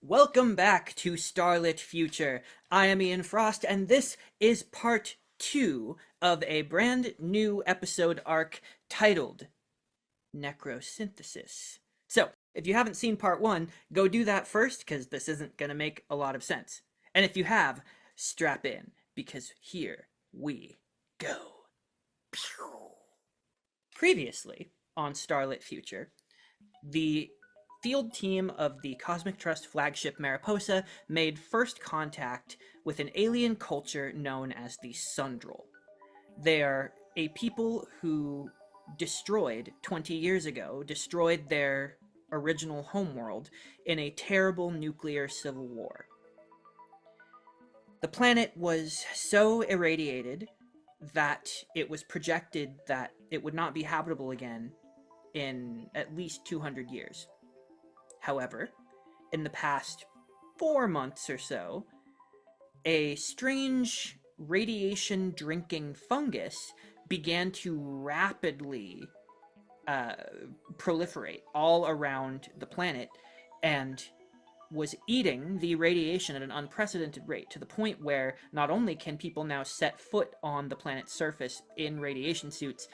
Welcome back to Starlit Future. I am Ian Frost, and this is part 2 of a brand new episode arc titled Necrosynthesis. So, if you haven't seen part 1, go do that first, because this isn't going to make a lot of sense. And if you have, strap in, because here we go. Previously on Starlit Future, the field team of the Cosmic Trust flagship Mariposa made first contact with an alien culture known as the Sundral. They are a people who destroyed 20 years ago, destroyed their original homeworld in a terrible nuclear civil war. The planet was so irradiated that it was projected that it would not be habitable again in at least 200 years. However, in the past 4 months or so, a strange radiation-drinking fungus began to rapidly proliferate all around the planet and was eating the radiation at an unprecedented rate, to the point where not only can people now set foot on the planet's surface in radiation suits,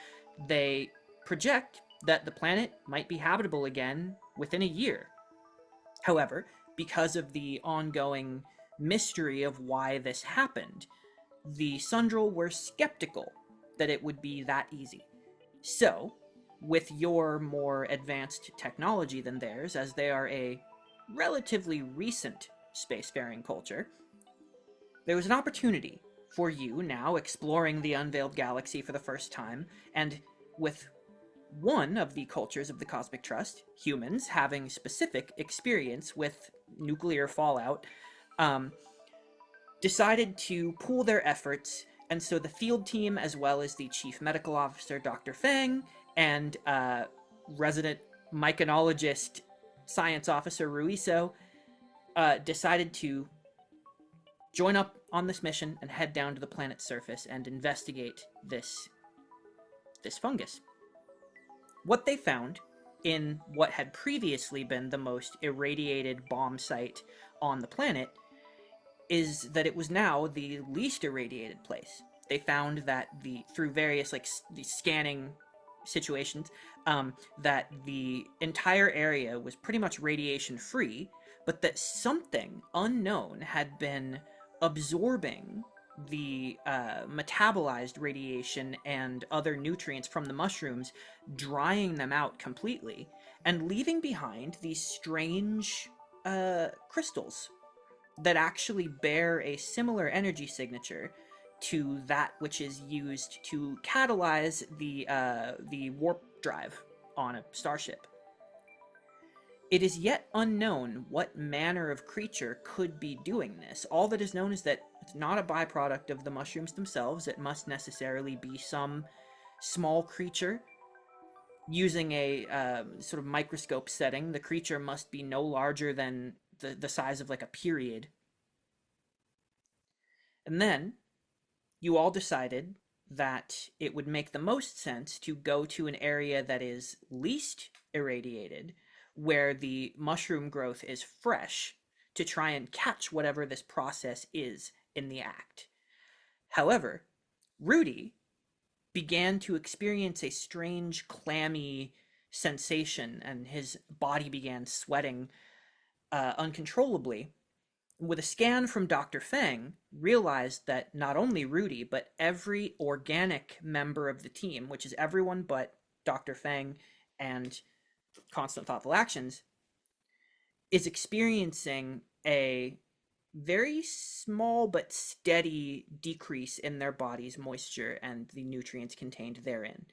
they project that the planet might be habitable again within a year. However, because of the ongoing mystery of why this happened, the Sundral were skeptical that it would be that easy. So, with your more advanced technology than theirs, as they are a relatively recent spacefaring culture, there was an opportunity for you, now exploring the unveiled galaxy for the first time, and with one of the cultures of the Cosmic Trust, humans, having specific experience with nuclear fallout, decided to pool their efforts, and so the field team, as well as the chief medical officer, Dr. Fang, and resident myconologist science officer, Ruiso, decided to join up on this mission and head down to the planet's surface and investigate this fungus. What they found in what had previously been the most irradiated bomb site on the planet is that it was now the least irradiated place. They found that through various the scanning situations, that the entire area was pretty much radiation free, but that something unknown had been absorbing the metabolized radiation and other nutrients from the mushrooms, drying them out completely, and leaving behind these strange crystals that actually bear a similar energy signature to that which is used to catalyze the warp drive on a starship. It is yet unknown what manner of creature could be doing this. All that is known is that it's not a byproduct of the mushrooms themselves. It must necessarily be some small creature using a sort of microscope setting. The creature must be no larger than the size of like a period. And then you all decided that it would make the most sense to go to an area that is least irradiated, where the mushroom growth is fresh, to try and catch whatever this process is in the act. However, Rudy began to experience a strange, clammy sensation, and his body began sweating uncontrollably. With a scan from Dr. Fang, realized that not only Rudy, but every organic member of the team, which is everyone but Dr. Fang and Constant Thoughtful Actions, is experiencing a very small but steady decrease in their body's moisture and the nutrients contained therein.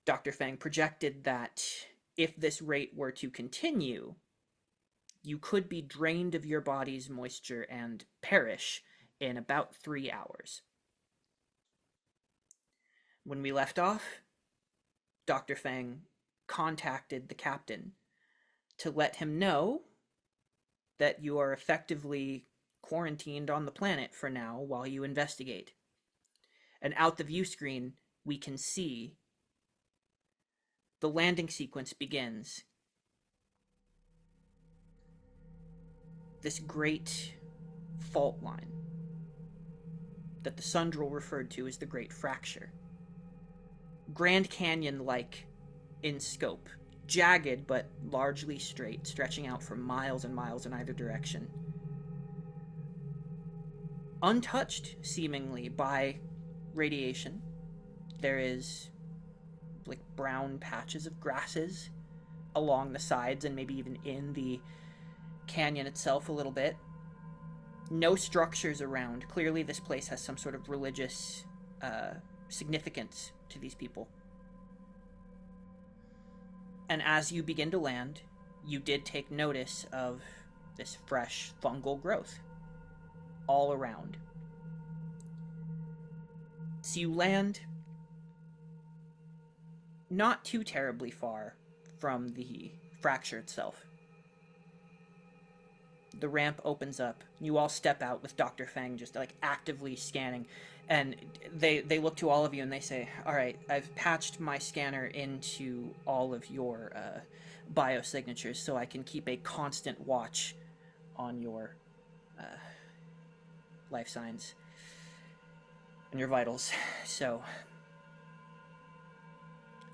Dr. Fang projected that if this rate were to continue, you could be drained of your body's moisture and perish in about 3 hours. When we left off, Dr. Fang contacted the captain to let him know that you are effectively quarantined on the planet for now while you investigate. And out the view screen, we can see the landing sequence begins. this great fault line that the Sundral referred to as the Great Fracture. Grand Canyon-like in scope, jagged but largely straight, stretching out for miles and miles in either direction. Untouched, seemingly, by radiation. There is like brown patches of grasses along the sides and maybe even in the canyon itself a little bit. No structures around. Clearly this place has some sort of religious significance to these people. And as you begin to land, you did take notice of this fresh fungal growth all around. So you land not too terribly far from the fracture itself. The ramp opens up. You all step out with Dr. Fang just like actively scanning, and they look to all of you and they say, all right, I've patched my scanner into all of your biosignatures so I can keep a constant watch on your life signs and your vitals. So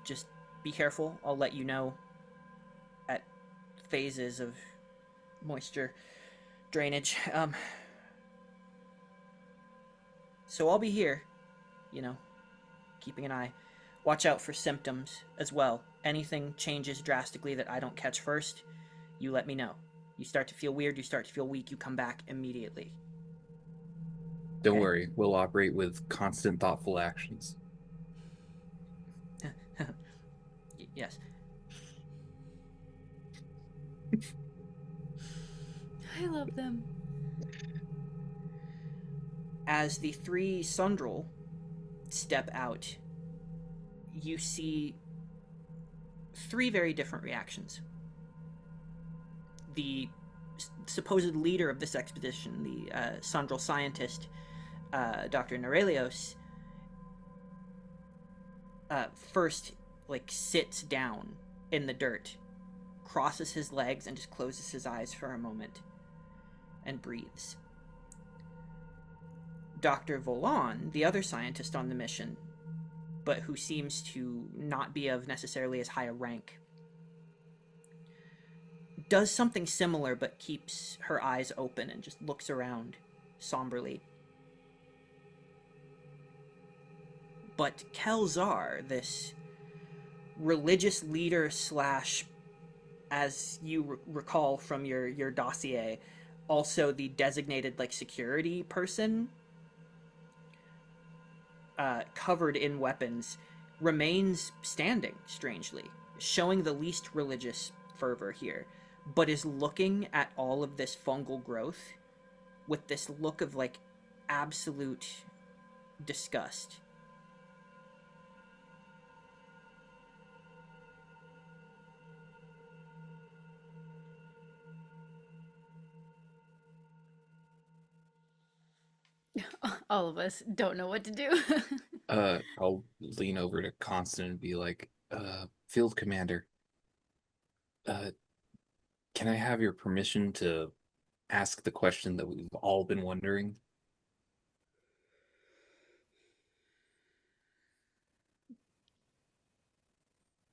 just be careful. I'll let you know at phases of moisture drainage. So I'll be here, keeping an eye. Watch out for symptoms as well. Anything changes drastically that I don't catch first, you let me know. You start to feel weird, you start to feel weak, you come back immediately. Don't worry, we'll operate with constant thoughtful actions. Yes. I love them. As the three Sundral step out, you see three very different reactions. The supposed leader of this expedition, the Sundral scientist, Dr. Norelios, first sits down in the dirt, crosses his legs, and just closes his eyes for a moment and breathes. Dr. Volan, the other scientist on the mission, but who seems to not be of necessarily as high a rank, does something similar but keeps her eyes open and just looks around somberly. But Kelzar, this religious leader slash, as you recall from your dossier, also the designated security person, covered in weapons, remains standing, strangely, showing the least religious fervor here, but is looking at all of this fungal growth with this look of absolute disgust. All of us don't know what to do. I'll lean over to Constant and be like, Field Commander, can I have your permission to ask the question that we've all been wondering?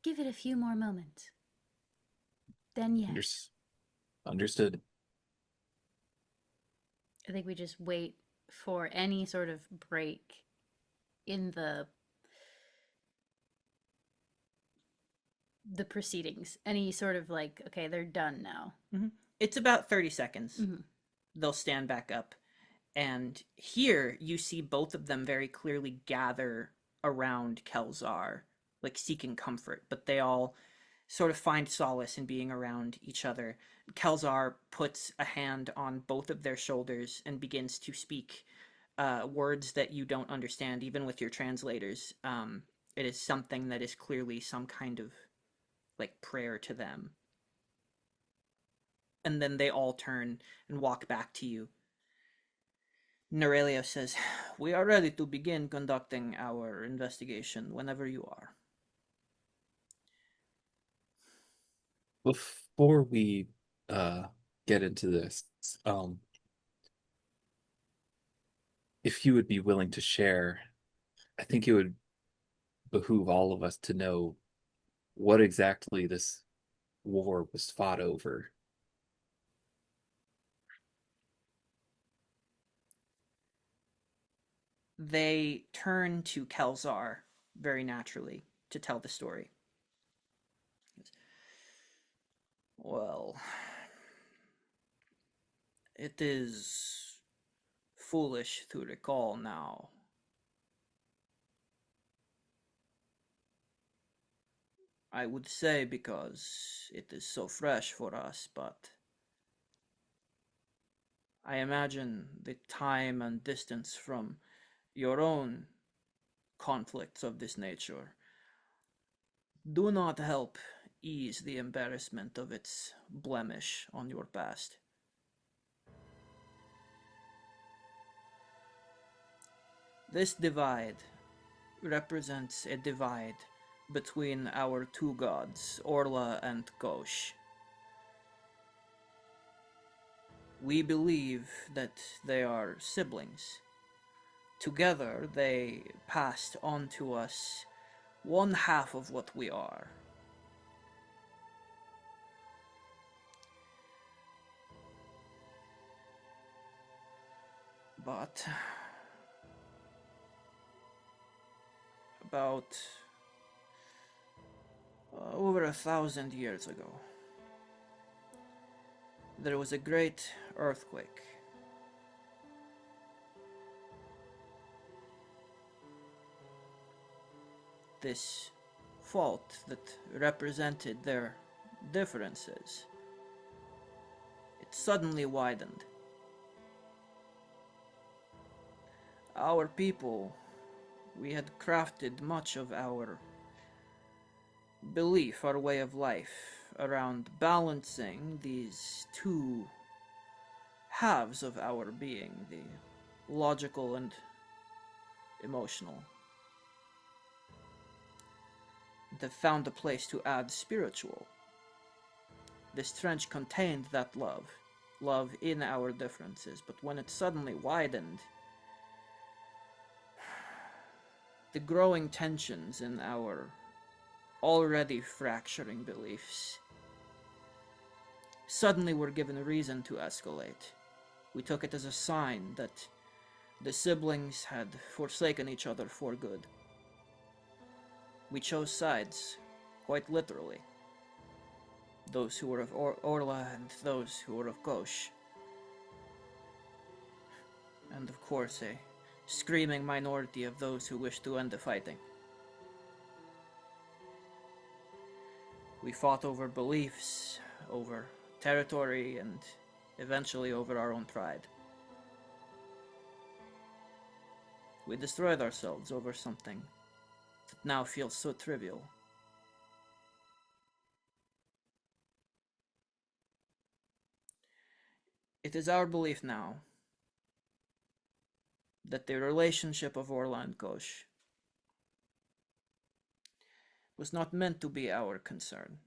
Give it a few more moments. Then yes. Understood. I think we just wait for any sort of break in the proceedings. Any sort of okay, they're done now. Mm-hmm. It's about 30 seconds. Mm-hmm. They'll stand back up. And here you see both of them very clearly gather around Kelzar, seeking comfort, but they all sort of find solace in being around each other. Kelzar puts a hand on both of their shoulders and begins to speak words that you don't understand, even with your translators. It is something that is clearly some kind of prayer to them. And then they all turn and walk back to you. Norelio says, "We are ready to begin conducting our investigation whenever you are." Before we get into this, Um, if you would be willing to share, I think it would behoove all of us to know what exactly this war was fought over. They turn to Kelzar very naturally to tell the story. Well, it is foolish to recall now. I would say because it is so fresh for us, but I imagine the time and distance from your own conflicts of this nature do not help ease the embarrassment of its blemish on your past. This divide represents a divide between our two gods, Orla and Gauche. We believe that they are siblings. Together, they passed on to us one half of what we are. But about over 1,000 years ago, there was a great earthquake. This fault that represented their differences, it suddenly widened. Our people, we had crafted much of our belief, our way of life, around balancing these two halves of our being, the logical and emotional. They found a place to add spiritual. This trench contained that love in our differences, but when it suddenly widened, the growing tensions in our already fracturing beliefs suddenly were given reason to escalate. We took it as a sign that the siblings had forsaken each other for good. We chose sides, quite literally. Those who were of Orla and those who were of Gauche. And of course a screaming minority of those who wished to end the fighting. We fought over beliefs, over territory, and eventually over our own pride. We destroyed ourselves over something that now feels so trivial. It is our belief now that the relationship of Orla and Gauche was not meant to be our concern.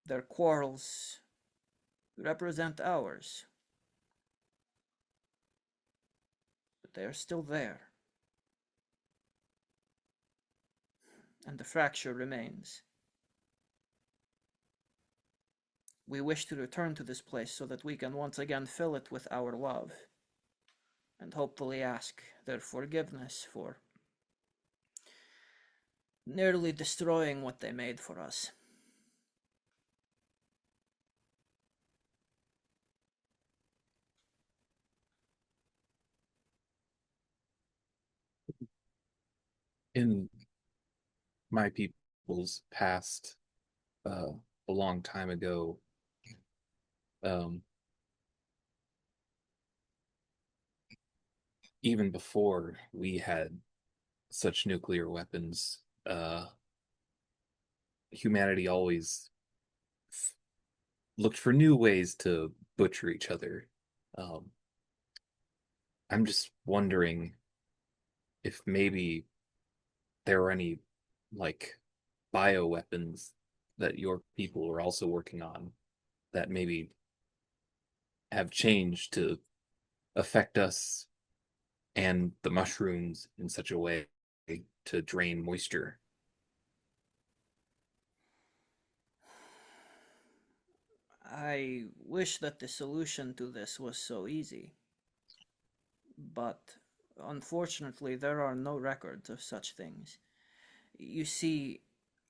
Their quarrels represent ours, but they are still there. And the fracture remains. We wish to return to this place so that we can once again fill it with our love, and hopefully ask their forgiveness for nearly destroying what they made for us. In my people's past, uh, a long time ago, um, even before we had such nuclear weapons, humanity always looked for new ways to butcher each other. Um, I'm just wondering if maybe there were any like bioweapons that your people were also working on that maybe have changed to affect us and the mushrooms in such a way to drain moisture. I wish that the solution to this was so easy, but unfortunately, there are no records of such things. You see,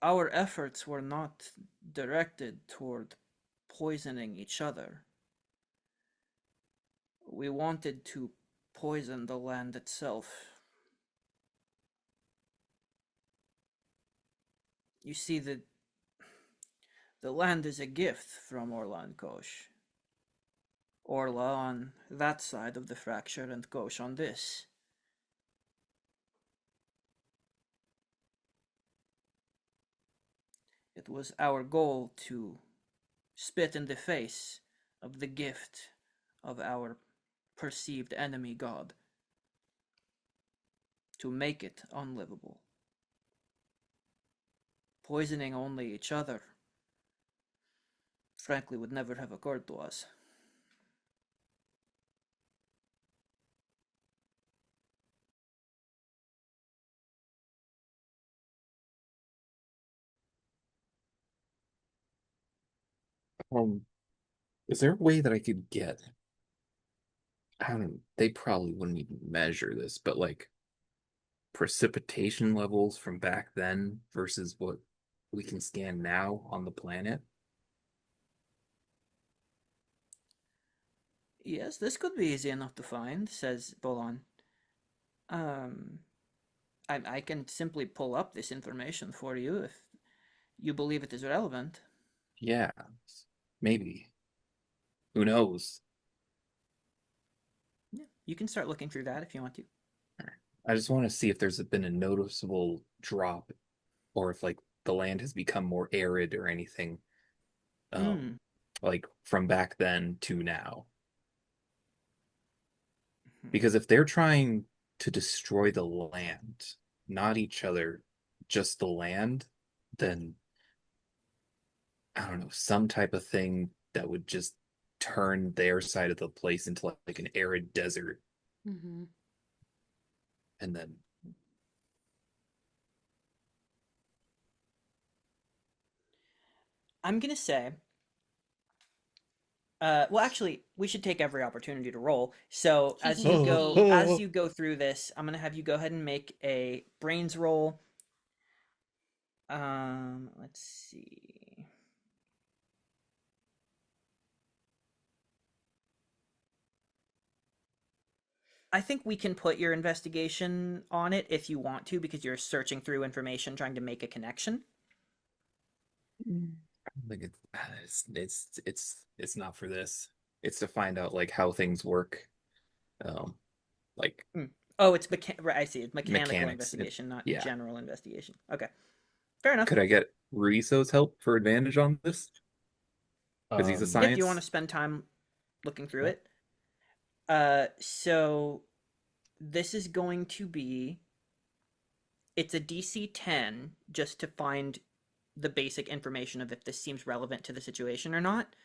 our efforts were not directed toward poisoning each other. We wanted to poison the land itself. You see, the land is a gift from Orla and Kosh. Orla on that side of the fracture and Kosh on this. It was our goal to spit in the face of the gift of our perceived enemy god, to make it unlivable. Poisoning only each other, frankly, would never have occurred to us. Um, is there a way that I could get? I don't know. They probably wouldn't even measure this, but like precipitation levels from back then versus what we can scan now on the planet. Yes, this could be easy enough to find, says Bolon. Um, I can simply pull up this information for you if you believe it is relevant. Yeah, maybe. Who knows? Yeah, you can start looking through that if you want to. I just want to see if there's been a noticeable drop or if like the land has become more arid or anything Hmm. like from back then to now. Hmm. Because if they're trying to destroy the land, not each other, just the land, then I don't know, some type of thing that would just turn their side of the place into like an arid desert. Mm-hmm. And then, I'm gonna say, well, actually, we should take every opportunity to roll. So as you go through this, I'm gonna have you go ahead and make a brains roll. Let's see. I think we can put your investigation on it if you want to, because you're searching through information trying to make a connection. I don't think it's not for this. It's to find out like how things work. Um, like Hmm. Oh, it's right, I see. It's mechanical mechanics. investigation, not Yeah. general investigation. Okay, fair enough. Could I get Ruizo's help for advantage on this? Because he's a Yeah, do you want to science. spend time looking through Yeah. it? So this is going to be, it's a DC 10 just to find the basic information of if this seems relevant to the situation or not.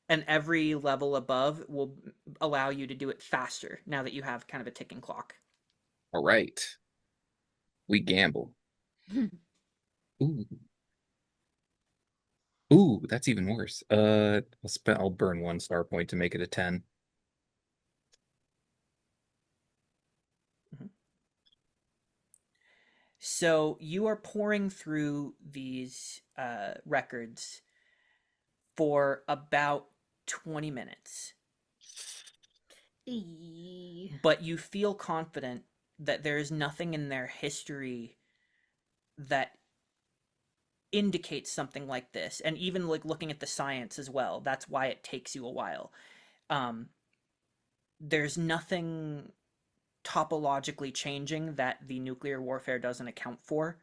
And every level above will allow you to do it faster now that you have kind of a ticking clock. All right. We gamble. Ooh. Ooh, that's even worse. I'll burn one star point to make it a 10. Mhm. So you are pouring through these records for about 20 minutes, but you feel confident that there is nothing in their history that indicates something like this. And even like looking at the science as well, that's why it takes you a while. Um, there's nothing topologically changing that the nuclear warfare doesn't account for.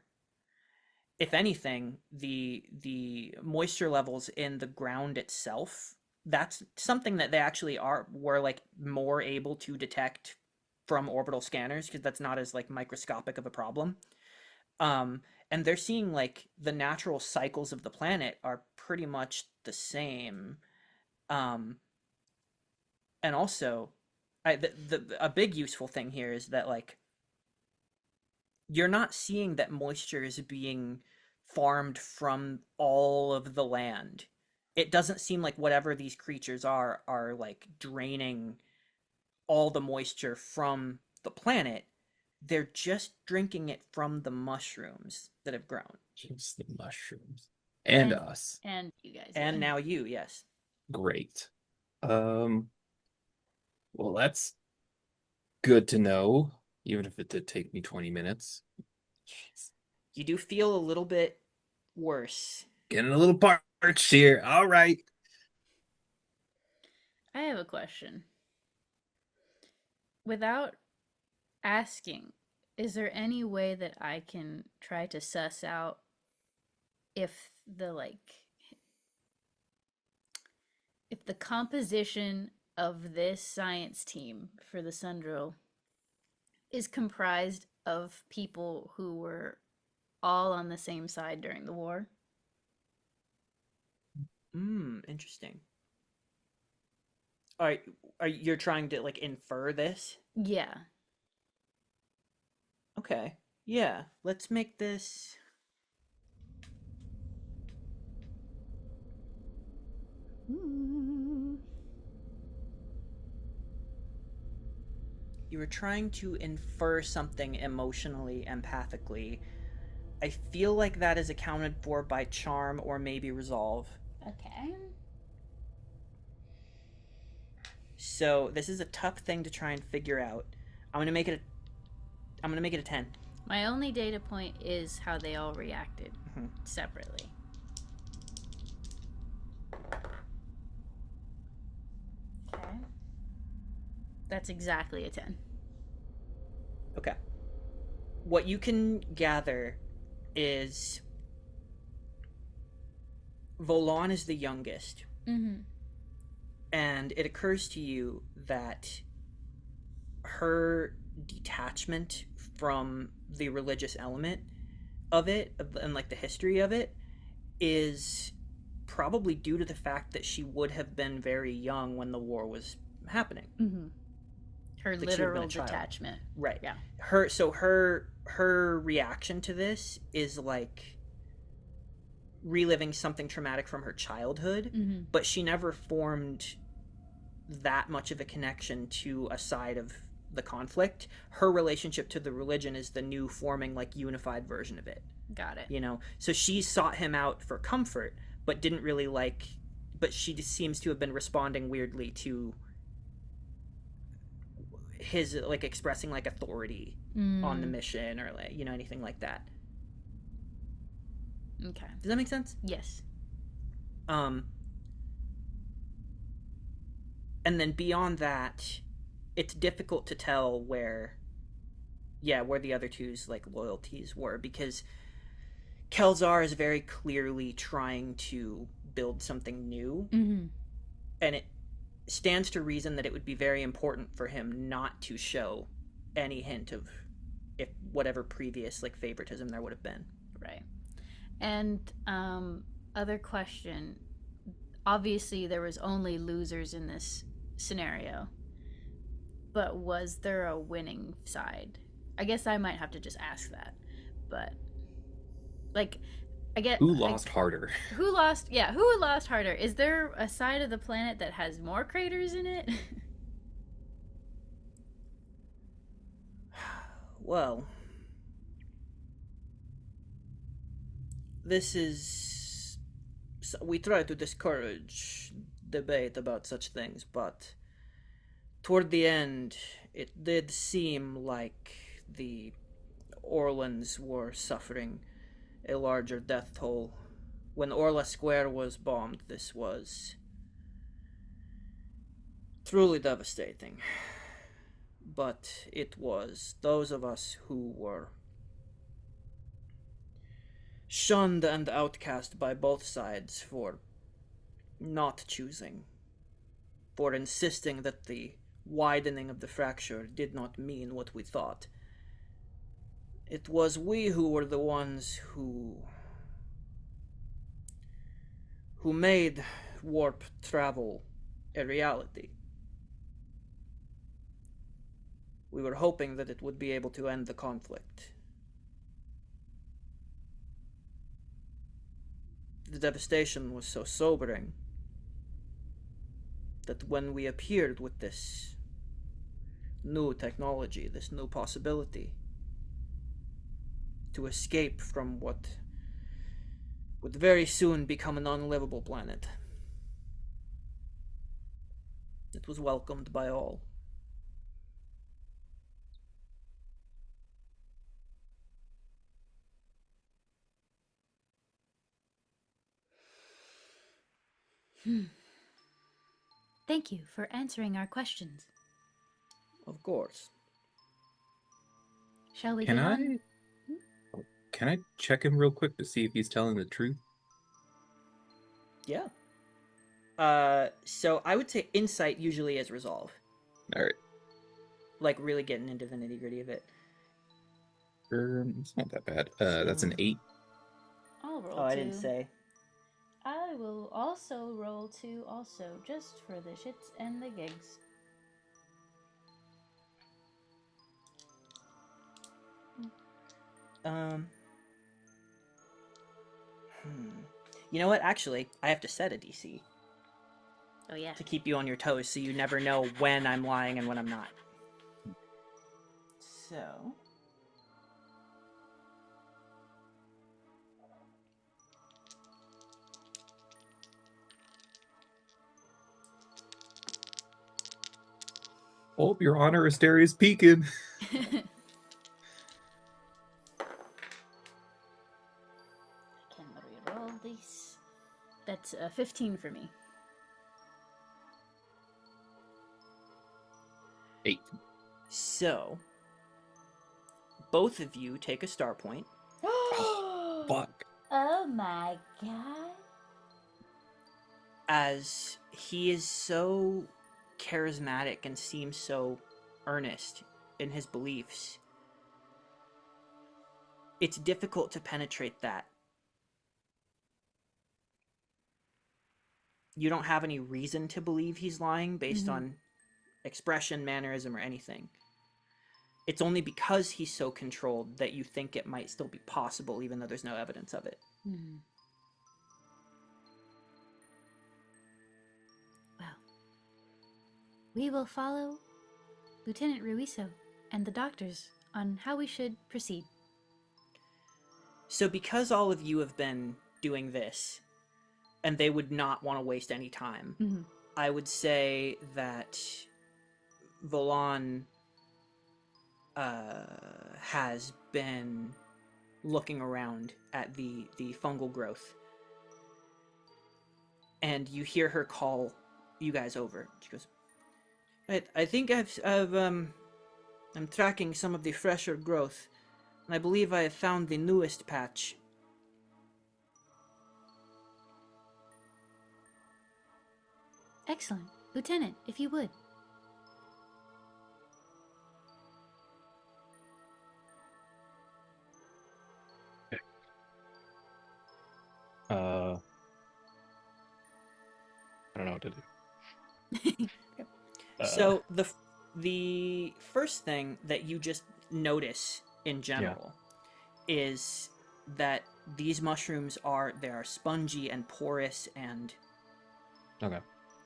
If anything, the moisture levels in the ground itself, that's something that they actually were like more able to detect from orbital scanners, because that's not as like microscopic of a problem. Um, and they're seeing like the natural cycles of the planet are pretty much the same Um, and also, a big useful thing here is that like you're not seeing that moisture is being farmed from all of the land. It doesn't seem like whatever these creatures are like draining all the moisture from the planet. They're just drinking it from the mushrooms that have grown. Just the mushrooms. And us. And you guys. And now you, yes. Great. Well, that's good to know, even if it did take me 20 minutes. You do feel a little bit worse. Getting a little parched here. All right. I have a question. Without asking, is there any way that I can try to suss out if the composition of this science team for the Sundrel is comprised of people who were all on the same side during the war? Interesting. Are you're trying to like infer this? Yeah. Okay. Yeah. Let's make this. You were trying to infer something emotionally, empathically. I feel like that is accounted for by charm or maybe resolve. Okay. So this is a tough thing to try and figure out. I'm gonna make it a 10. My only data point is how they all reacted separately. Okay. That's exactly a 10. Okay. What you can gather is Volan is the youngest. And it occurs to you that her detachment from the religious element of it and like the history of it is probably due to the fact that she would have been very young when the war was happening. Her Like literal detachment. Right. Yeah. Her reaction to this is like reliving something traumatic from her childhood, but she never formed that much of a connection to a side of the conflict. Her relationship to the religion is the new forming like unified version of it. Got it. You know, so she sought him out for comfort, but didn't really like. But she just seems to have been responding weirdly to his like expressing like authority on the mission or like anything like that. Okay. Does that make sense? Yes. And then beyond that, it's difficult to tell where the other two's like loyalties were, because Kelzar is very clearly trying to build something new, and it stands to reason that it would be very important for him not to show any hint of if whatever previous like favoritism there would have been. Right. And other question, obviously there was only losers in this scenario, but was there a winning side? I guess I might have to just ask that, but like I get who lost harder. Who lost harder? Is there a side of the planet that has more craters in it? Well, this is... We try to discourage debate about such things, but toward the end, it did seem like the Orlans were suffering a larger death toll. When Orla Square was bombed, this was truly devastating. But it was those of us who were shunned and outcast by both sides for not choosing, for insisting that the widening of the fracture did not mean what we thought. It was we who were the ones who made warp travel a reality. We were hoping that it would be able to end the conflict. The devastation was so sobering that when we appeared with this new technology, this new possibility to escape from what would very soon become an unlivable planet, it was welcomed by all. Thank you for answering our questions. Of course. Shall we Can get on? Can I check him real quick to see if he's telling the truth? Yeah. So I would say insight usually is resolve. All right. Like really getting into the nitty gritty of it. It's not that bad. That's an 8. I'll roll Oh, I 2. didn't say. I will also roll 2 also, just for the shits and the gigs. Um. You know what? Actually, I have to set a DC Oh yeah. to keep you on your toes, so you never know when I'm lying and when I'm not. So. Oh, Your Honor, Asteria's peeking. I can reroll this. That's 15 for me. 8. So. Both of you take a star point. Oh, fuck. Oh my god. As he is so charismatic and seems so earnest in his beliefs, it's difficult to penetrate that. You don't have any reason to believe he's lying based on expression, mannerism, or anything. It's only because he's so controlled that you think it might still be possible, even though there's no evidence of it. Well, we will follow Lieutenant Ruiso and the doctors on how we should proceed. So because all of you have been doing this, and they would not want to waste any time, I would say that Volan has been looking around at the fungal growth. And you hear her call you guys over. She goes, I think I'm tracking some of the fresher growth. And I believe I have found the newest patch. Excellent. Lieutenant, if you would. I don't know what to do. So the first thing that you just notice in general is that these mushrooms are spongy and porous and Okay.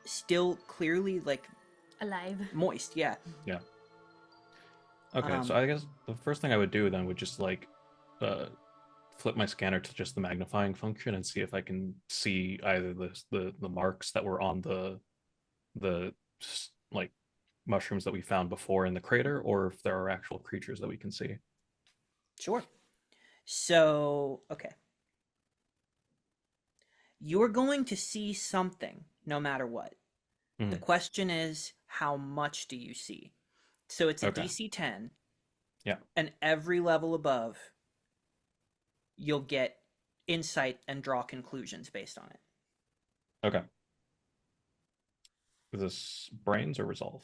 still clearly like Alive. moist. Yeah. Yeah. Okay, so I guess the first thing I would do then would just like flip my scanner to just the magnifying function and see if I can see either the marks that were on the like mushrooms that we found before in the crater, or if there are actual creatures that we can see. Sure. So, okay. You're going to see something no matter what. The question is, how much do you see? So it's a DC 10. Yeah. And every level above, you'll get insight and draw conclusions based on it. Okay. Is this brains or resolve?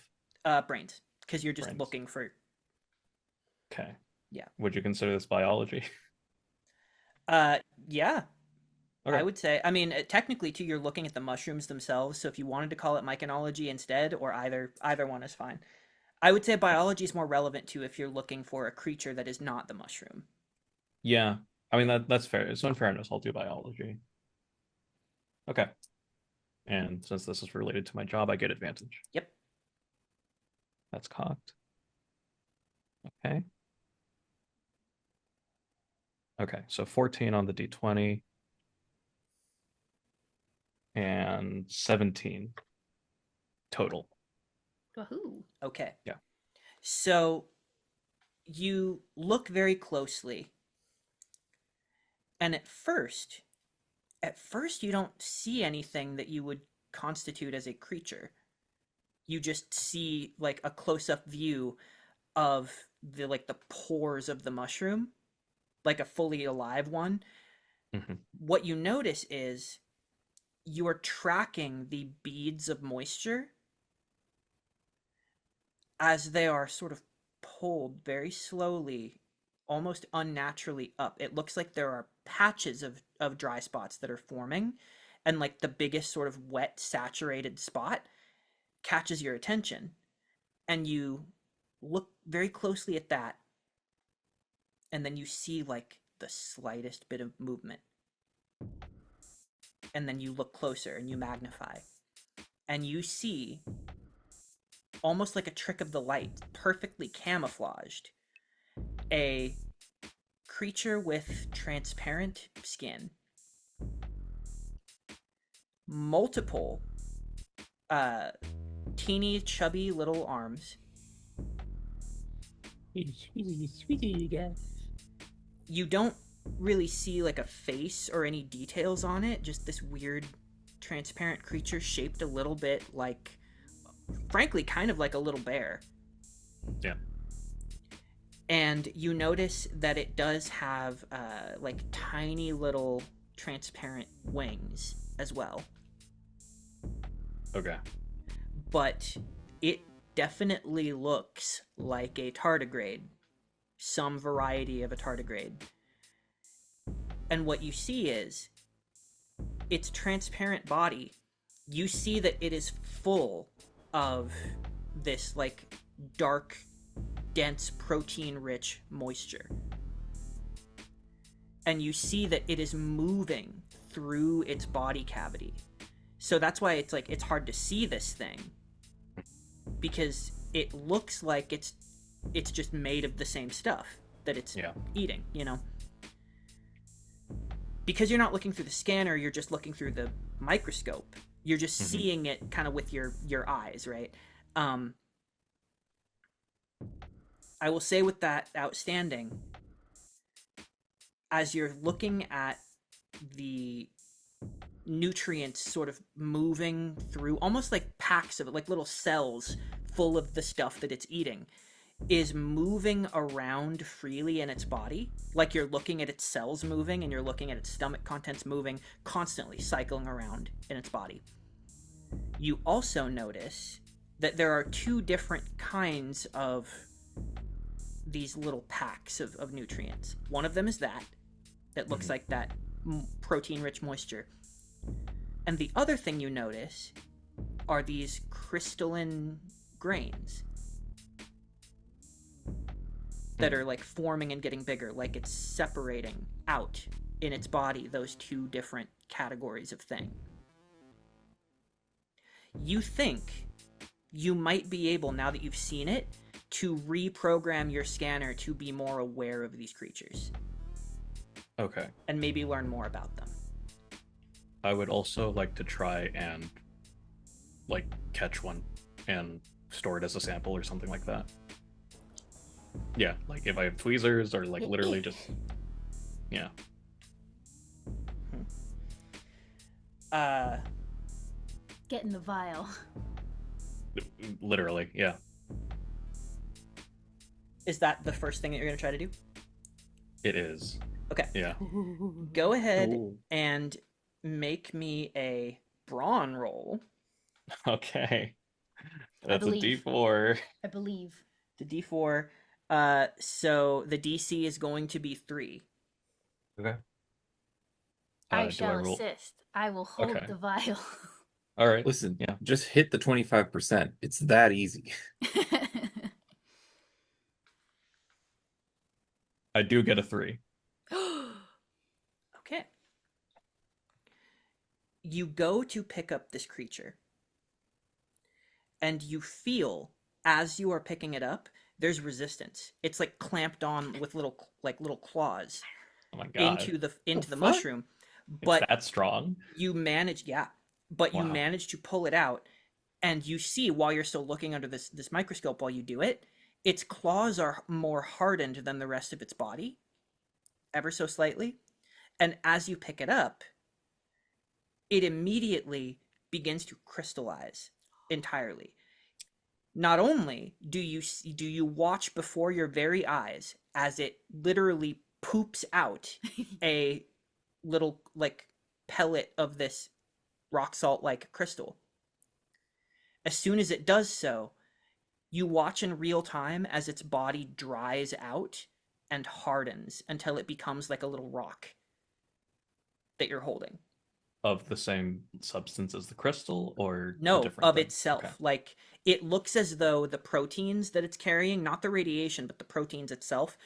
Brains, because you're just looking for. Okay. Yeah. Would you consider this biology? Yeah. Okay. I would say, I mean, technically too, you're looking at the mushrooms themselves. So if you wanted to call it myconology instead, or either one is fine. I would say biology is more relevant to if you're looking for a creature that is not the mushroom. Yeah. I mean that's fair. So in fairness, I'll do biology. Okay. And since this is related to my job, I get advantage. Yep. That's cocked. Okay. Okay, so 14 on the D20 and 17 total. Wahoo. Okay. Yeah. So you look very closely, and at first you don't see anything that you would constitute as a creature. You just see like a close-up view of the pores of the mushroom, like a fully alive one. Mm-hmm. What you notice is you are tracking the beads of moisture as they are sort of pulled very slowly, almost unnaturally up. It looks like there are patches of dry spots that are forming, and like the biggest sort of wet, saturated spot catches your attention. And you look very closely at that, and then you see like the slightest bit of movement. And then you look closer and you magnify, and you see, almost like a trick of the light, perfectly camouflaged, a creature with transparent skin, multiple teeny chubby little arms. You don't really see like a face or any details on it, just this weird transparent creature shaped a little bit like, frankly, kind of like a little bear. Yeah. And you notice that it does have like tiny little transparent wings as well. Okay. But it definitely looks like a tardigrade, some variety of a tardigrade. And what you see is its transparent body. You see that it is full of this like dark, dense, protein-rich moisture. And you see that it is moving through its body cavity. So that's why it's like it's hard to see this thing, because it looks like it's just made of the same stuff that it's eating, you know? Because you're not looking through the scanner, you're just looking through the microscope. You're just seeing it kind of with your eyes, right? I will say with that outstanding, as you're looking at the nutrients sort of moving through, almost like packs of it, like little cells full of the stuff that it's eating, is moving around freely in its body. Like you're looking at its cells moving, and you're looking at its stomach contents moving, constantly cycling around in its body. You also notice that there are two different kinds of these little packs of nutrients. One of them is that looks like that protein-rich moisture. And the other thing you notice are these crystalline grains that are like forming and getting bigger, like it's separating out in its body those two different categories of thing. You think you might be able, now that you've seen it, to reprogram your scanner to be more aware of these creatures. Okay. And maybe learn more about them. I would also like to try and like catch one and store it as a sample or something like that. Yeah, like if I have tweezers or like literally just yeah. Get in the vial. Literally, yeah. Is that the first thing that you're going to try to do? It is. Okay. Yeah. Go ahead and make me a brawn roll. Okay. That's a believe. D4. I believe. The D4. So the DC is going to be 3. Okay. I Do I shall roll? assist. I will hold Okay. the vial. All right. Listen, Yeah. just hit the 25%. It's that easy. I do get a 3. Okay. You go to pick up this creature, and you feel as you are picking it up, there's resistance. It's like clamped on with little claws Oh my god. into the fuck? mushroom. It's But that strong. you manage, yeah. But you Wow. manage to pull it out, and you see while you're still looking under this microscope while you do it, its claws are more hardened than the rest of its body, ever so slightly. And as you pick it up, it immediately begins to crystallize entirely. Not only do you watch before your very eyes as it literally poops out a little like pellet of this rock salt like crystal. As soon as it does so, you watch in real time as its body dries out and hardens until it becomes like a little rock that you're holding. Of the same substance as the crystal, or a No, different of thing? itself. Okay. Like it looks as though the proteins that it's carrying, not the radiation, but the proteins itself,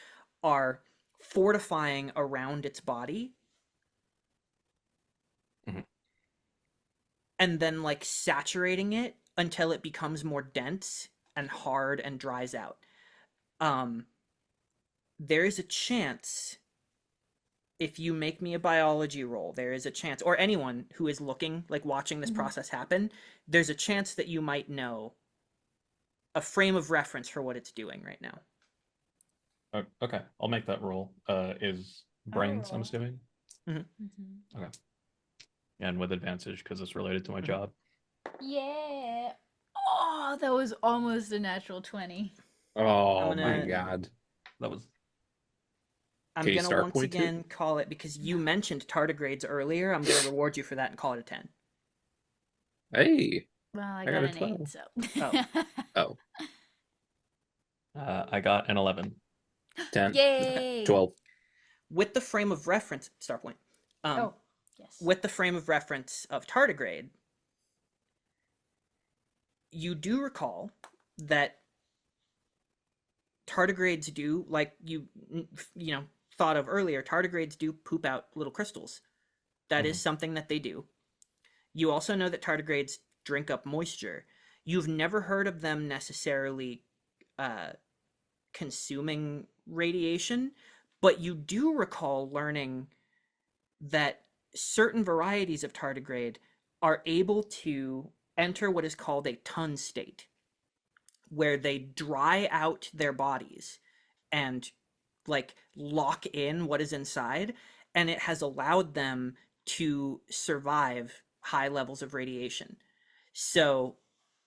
are fortifying around its body. Mhm. And then like saturating it until it becomes more dense and hard and dries out. There is a chance, if you make me a biology roll, there is a chance, or anyone who is looking, like watching this process happen, there's a chance that you might know a frame of reference for what it's doing right now. Okay, I'll make that roll. Is brains, I'm assuming? Mm-hmm. Okay. And with advantage because it's related to my job. Yeah. Oh, that was almost a natural 20. Oh I'm my gonna- god. That was I'm Can you gonna star once point it? again call it, because you mentioned tardigrades earlier, I'm gonna reward you for that and call it a 10. Hey. Well, I got got a an 12. 8, so. Oh, I got an 11. 10. Yay! 12. With the frame of reference, star point. Oh, yes. With the frame of reference of tardigrade, you do recall that tardigrades do, like you thought of earlier, tardigrades do poop out little crystals. That is something that they do. You also know that tardigrades drink up moisture. You've never heard of them necessarily consuming radiation, but you do recall learning that certain varieties of tardigrade are able to enter what is called a Tun State, where they dry out their bodies and like lock in what is inside, and it has allowed them to survive high levels of radiation. So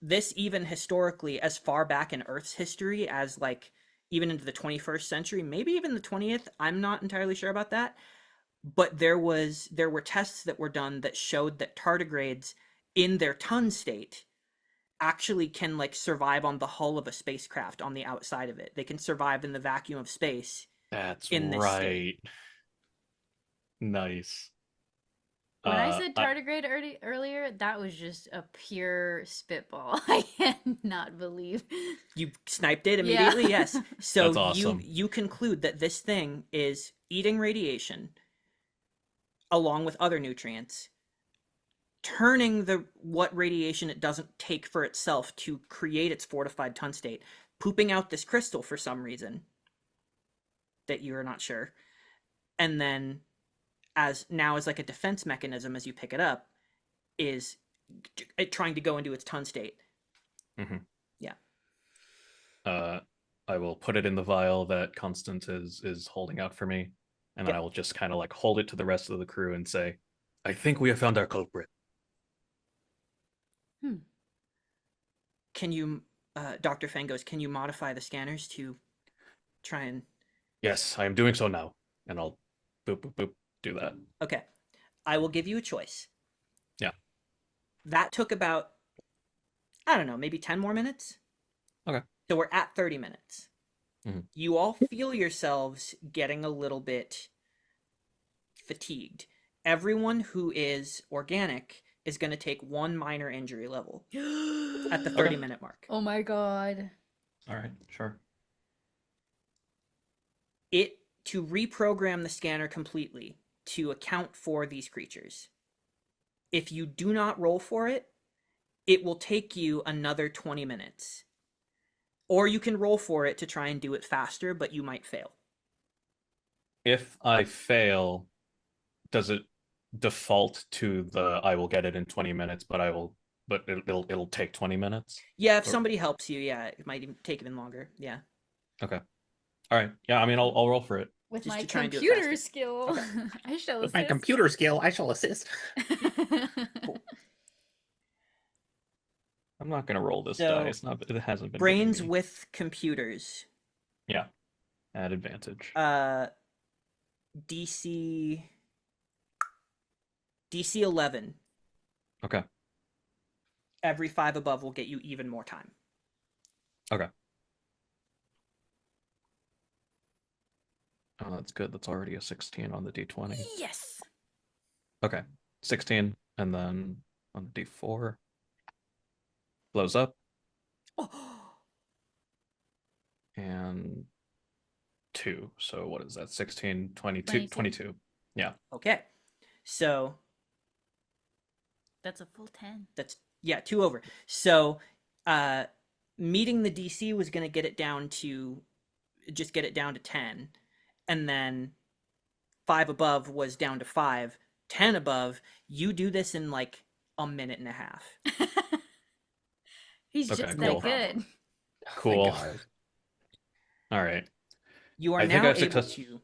this, even historically, as far back in Earth's history as like even into the 21st century, maybe even the 20th, I'm not entirely sure about that, but there were tests that were done that showed that tardigrades in their Tun state actually can like survive on the hull of a spacecraft on the outside of it. They can survive in the vacuum of space That's in this right. state. Nice. When I said tardigrade earlier, that was just a pure spitball. I cannot believe. You sniped it immediately, Yeah. yes. So That's awesome. you conclude that this thing is eating radiation along with other nutrients, turning what radiation it doesn't take for itself to create its fortified Tun state, pooping out this crystal for some reason that you are not sure, and then as like a defense mechanism as you pick it up, is it trying to go into its Tun state. Mm-hmm. Yeah. I will put it in the vial that Constance is holding out for me, and then I will just kind of like hold it to the rest of the crew and say, I think we have found our culprit. Can you, Dr. Fang goes, can you modify the scanners to try and... Yes, I am doing so now, and I'll boop, boop, boop, do that. Okay. I will give you a choice. Yeah. That took about, I don't know, maybe 10 more minutes? Okay. So we're at 30 minutes. Mm-hmm. You all feel yourselves getting a little bit fatigued. everyone who is organic is going to take 1 minor injury level at the 30-minute mark. Oh my god. All right, sure. To reprogram the scanner completely to account for these creatures. If you do not roll for it, it will take you another 20 minutes. Or you can roll for it to try and do it faster, but you might fail. If I fail, does it default to the I will get it in 20 minutes, but it'll take 20 minutes? Yeah, if somebody helps you, yeah, it might even take even longer. Yeah. Okay. All right. Yeah, I mean, I'll roll for it. With Just my to try and do it computer faster. skill, Okay. I shall With assist. my computer skill, I shall assist. Cool. I'm not gonna roll this So, die. It hasn't been Brains giving me. with computers. Yeah. At advantage. DC 11. Okay. Every 5 above will get you even more time. Okay. Oh, that's good. That's already a 16 on the D20. Yes. Okay. 16, and then on the D4. Blows up. Oh. And 2. So what is that? 16, 22. 22. Yeah. Okay. So That's a full 10. that's 2 over. So meeting the DC was going to get it down to 10, and then 5 above was down to 5. 10 above, you do this in like a minute and a half. He's Okay, just cool. that good. Cool. Thank God. All right. You are I think now I've able success- to.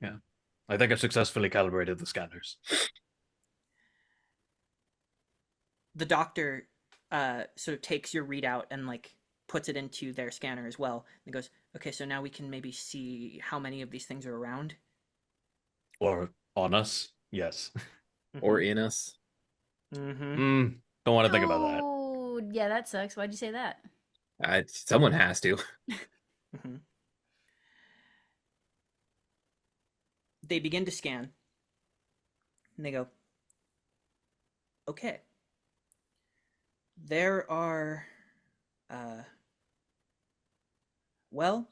Yeah. I think I've successfully calibrated the scanners. The doctor sort of takes your readout and like puts it into their scanner as well, and goes, "Okay, so now we can maybe see how many of these things are around." Or on us. Yes. Or in us. Mm-hmm. Don't want to think about that. Oh, yeah, that sucks. Why'd you say that? Someone has to. Mm-hmm. They begin to scan, and they go, "Okay, there are, well,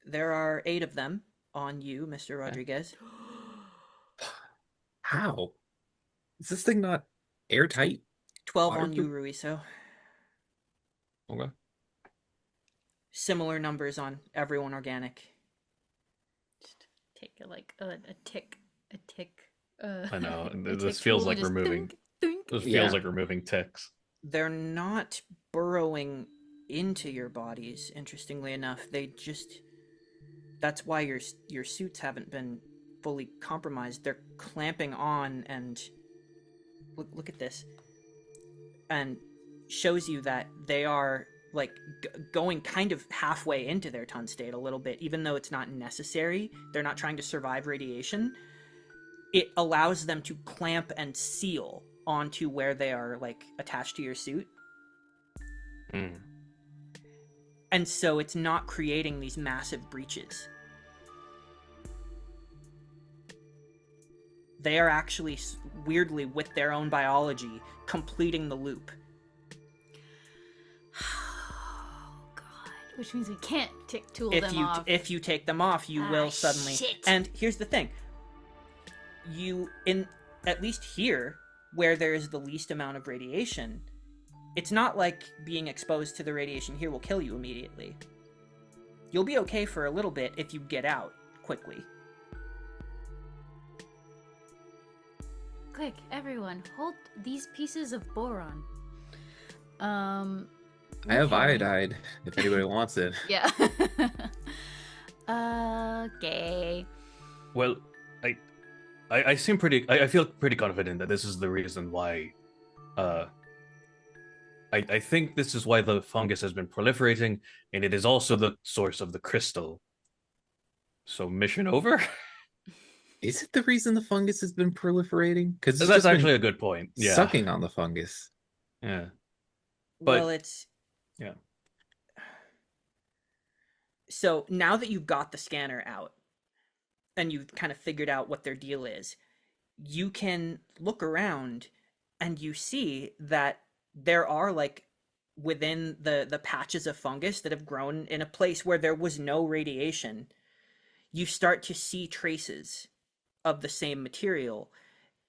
there are 8 of them on you, Mr. Rodriguez. How? Is this thing not airtight? 12 on Waterproof? you, Ruiso. Okay. Similar numbers on everyone organic." Just take a tick. I know. a This tick feels tool like and just removing. thunk, thunk. This Yeah. feels like removing ticks. They're not burrowing into your bodies, interestingly enough. That's why your suits haven't been fully compromised. They're clamping on, and look at this, and shows you that they are like going kind of halfway into their Tun State a little bit, even though it's not necessary. They're not trying to survive radiation. It allows them to clamp and seal onto where they are like attached to your suit. Mm. And so it's not creating these massive breaches. They are actually, weirdly, with their own biology, completing the loop. Oh god. Which means we can't tick tool If them you off. if you take them off, you will suddenly. Shit. And here's the thing: at least here, where there is the least amount of radiation, it's not like being exposed to the radiation here will kill you immediately. You'll be okay for a little bit if you get out quickly. Quick, everyone, hold these pieces of boron. I have okay. iodide, if anybody wants it. Yeah. Okay. Well, I seem pretty. I feel pretty confident that this is the reason why. I think this is why the fungus has been proliferating, and it is also the source of the crystal. So mission over. Is it the reason the fungus has been proliferating? Because That's actually a good point. Yeah. sucking on the fungus. Yeah. But- Well, it's... Yeah. So now that you've got the scanner out, and you've kind of figured out what their deal is, you can look around and you see that there are like within the patches of fungus that have grown in a place where there was no radiation, you start to see traces of the same material,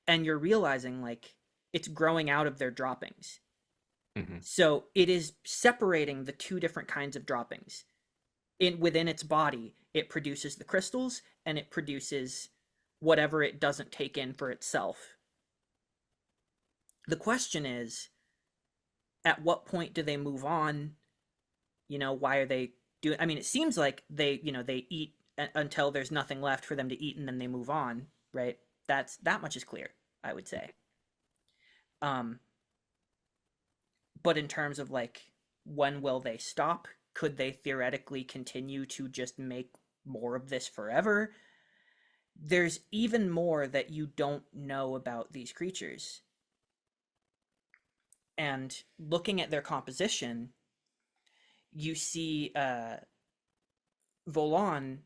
and you're realizing like it's growing out of their droppings. Mm-hmm. So it is separating the two different kinds of droppings. Within its body, it produces the crystals and it produces whatever it doesn't take in for itself. The question is, at what point do they move on? Why are they doing? I mean, it seems like they eat until there's nothing left for them to eat, and then they move on, right? That much is clear, I would say. Um, but in terms of like when will they stop? Could they theoretically continue to just make more of this forever? There's even more that you don't know about these creatures. And looking at their composition, you see Volan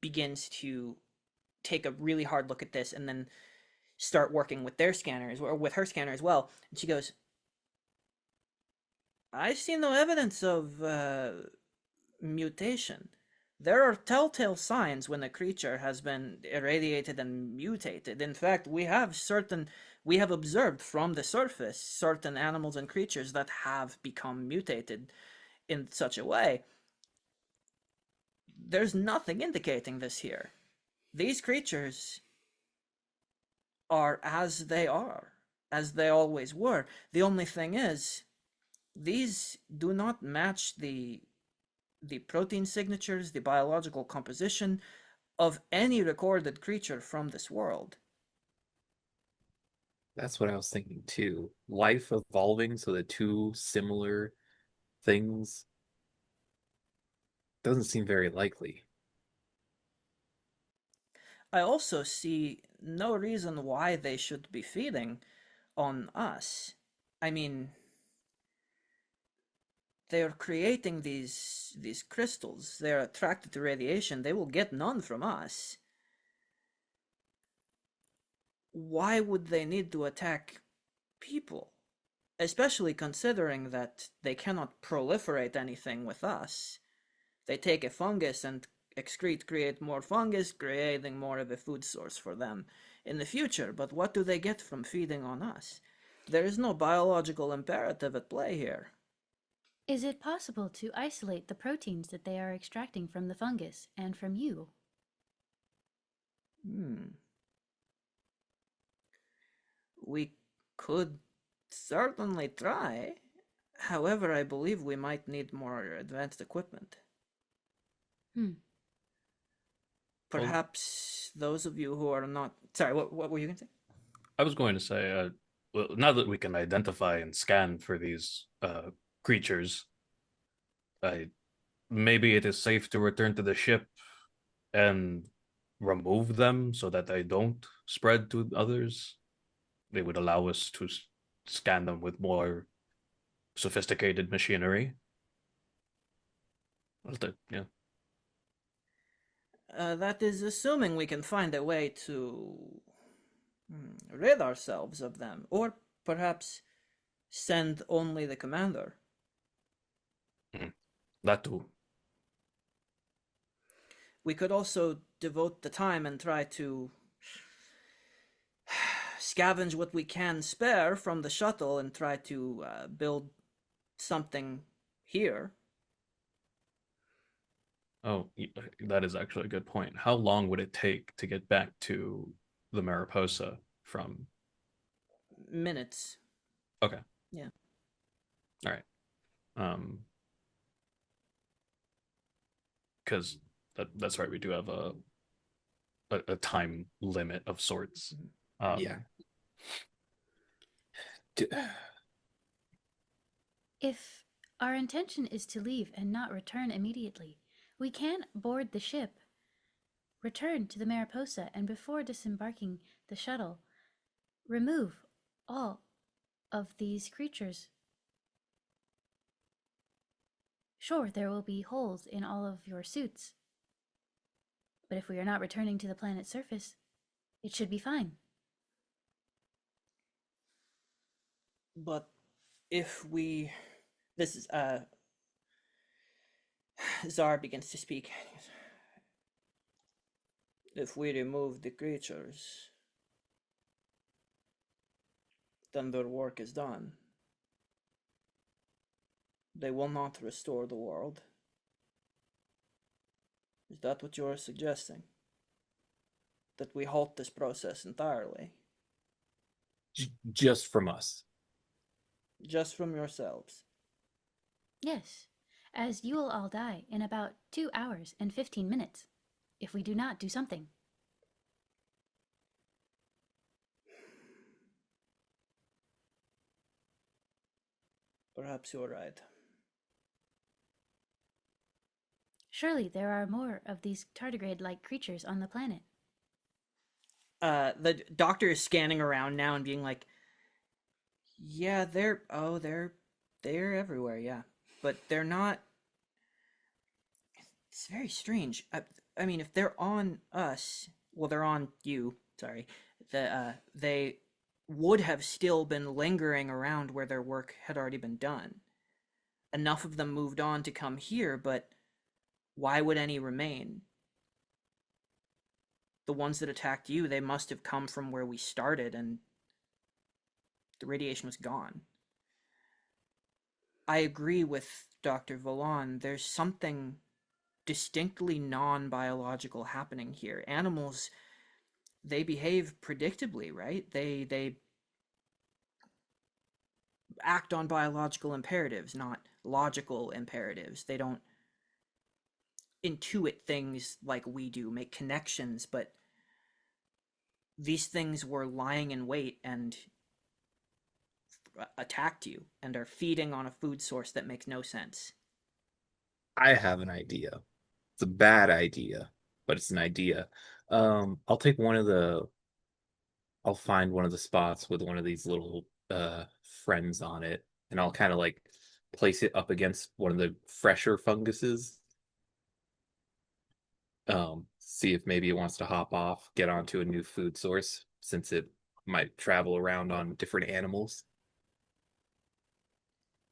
begins to take a really hard look at this and then start working with their scanners, or with her scanner as well. And she goes, I see no evidence of mutation. There are telltale signs when a creature has been irradiated and mutated. In fact, we have observed from the surface certain animals and creatures that have become mutated in such a way. There's nothing indicating this here. These creatures are, as they always were. The only thing is, these do not match the protein signatures, the biological composition of any recorded creature from this world. That's what I was thinking too. Life evolving so the two similar things doesn't seem very likely. I also see no reason why they should be feeding on us. I mean, they're creating these crystals. They're attracted to radiation. They will get none from us. Why would they need to attack people? Especially considering that they cannot proliferate anything with us. They take a fungus and create more fungus, creating more of a food source for them in the future. But what do they get from feeding on us? There is no biological imperative at play here. Is it possible to isolate the proteins that they are extracting from the fungus and from you? We could certainly try. However, I believe we might need more advanced equipment. Perhaps those of you who are not... Sorry, what were you going to say? I was going to say, well, now that we can identify and scan for these creatures, maybe it is safe to return to the ship and remove them so that they don't spread to others. They would allow us to scan them with more sophisticated machinery. Yeah. That is assuming we can find a way to rid ourselves of them, or perhaps send only the commander. That too. We could also devote the time and try to scavenge what we can spare from the shuttle and try to build something here. Oh, that is actually a good point. How long would it take to get back to the Mariposa from? Minutes. Okay. Yeah. All right. Because that's right. We do have a time limit of sorts. Yeah. If our intention is to leave and not return immediately, we can board the ship, return to the Mariposa, and before disembarking the shuttle, remove all of these creatures. Sure, there will be holes in all of your suits, but if we are not returning to the planet's surface, it should be fine. But if we... This is, Zar begins to speak. If we remove the creatures, then their work is done. They will not restore the world. Is that what you are suggesting? That we halt this process entirely? Just from us. Just from yourselves? Yes, as you will all die in about 2 hours and 15 minutes if we do not do something. Perhaps you're right. Surely there are more of these tardigrade-like creatures on the planet. The doctor is scanning around now and being like, yeah, they're everywhere, yeah. But they're not... It's very strange. I mean, if they're on us, well, they're on you, sorry. They would have still been lingering around where their work had already been done. Enough of them moved on to come here, but why would any remain? The ones that attacked you, they must have come from where we started, and the radiation was gone. I agree with Dr. Volan. There's something distinctly non-biological happening here. Animals, they behave predictably, right? They act on biological imperatives, not logical imperatives. They don't intuit things like we do, make connections, but these things were lying in wait and attacked you and are feeding on a food source that makes no sense. I have an idea. It's a bad idea, but it's an idea. I'll take I'll find one of the spots with one of these little friends on it, and I'll kind of like place it up against one of the fresher funguses. See if maybe it wants to hop off, get onto a new food source, since it might travel around on different animals.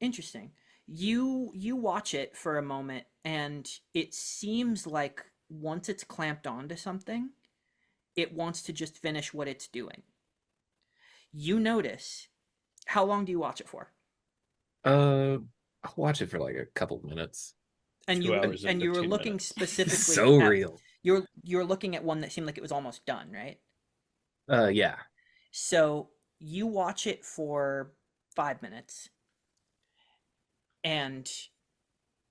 Interesting. You watch it for a moment, and it seems like once it's clamped onto something, it wants to just finish what it's doing. You notice. How long do you watch it for? I'll watch it for like a couple minutes. And 2 hours and you were 15 looking minutes. specifically So at, real. you're looking at one that seemed like it was almost done, right? Yeah. So you watch it for 5 minutes, and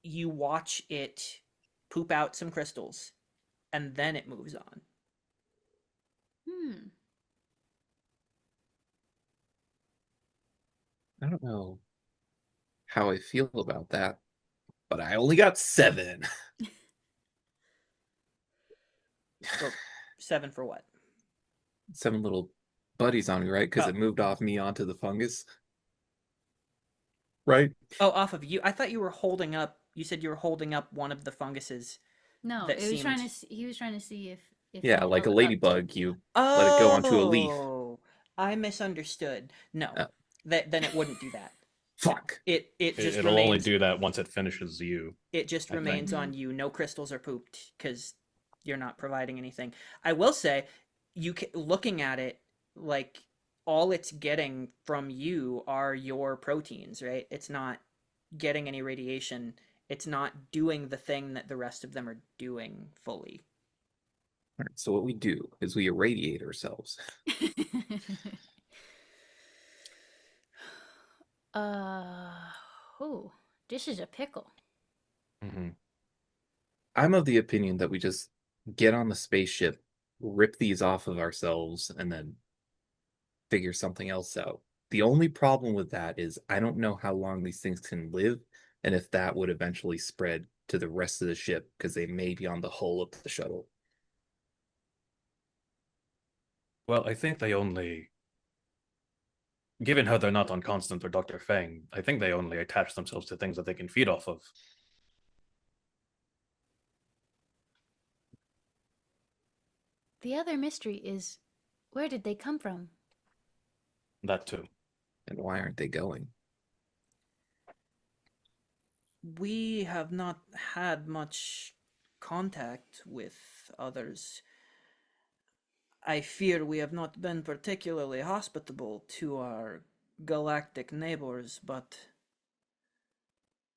you watch it poop out some crystals, and then it moves on. I don't know how I feel about that, but I only got 7. Well, 7 for what? 7 little buddies on me, right? Because Oh. it moved off me onto the fungus. Right? Oh, off of you. I thought you were holding up. You said you were holding up one of the funguses. No, That it was seemed... trying to. He was trying to see if Yeah, you like a held it up ladybug, you let it go onto a leaf. Oh, I misunderstood. No, Oh, then it wouldn't do that. fuck. It just It'll only remains. do that once it finishes you. It just I think. remains on you. No crystals are pooped because you're not providing anything. I will say, looking at it, like all it's getting from you are your proteins, right? It's not getting any radiation. It's not doing the thing that the rest of them are doing fully. All right, so what we do is we irradiate ourselves. Oh, this is a pickle. Mm-hmm. I'm of the opinion that we just get on the spaceship, rip these off of ourselves, and then figure something else out. The only problem with that is I don't know how long these things can live, and if that would eventually spread to the rest of the ship, because they may be on the hull of the shuttle. Well, I think they only, given how they're not on Constant or Dr. Fang, I think they only attach themselves to things that they can feed off of. The other mystery is, where did they come from? That too. And why aren't they going? We have not had much contact with others. I fear we have not been particularly hospitable to our galactic neighbors, but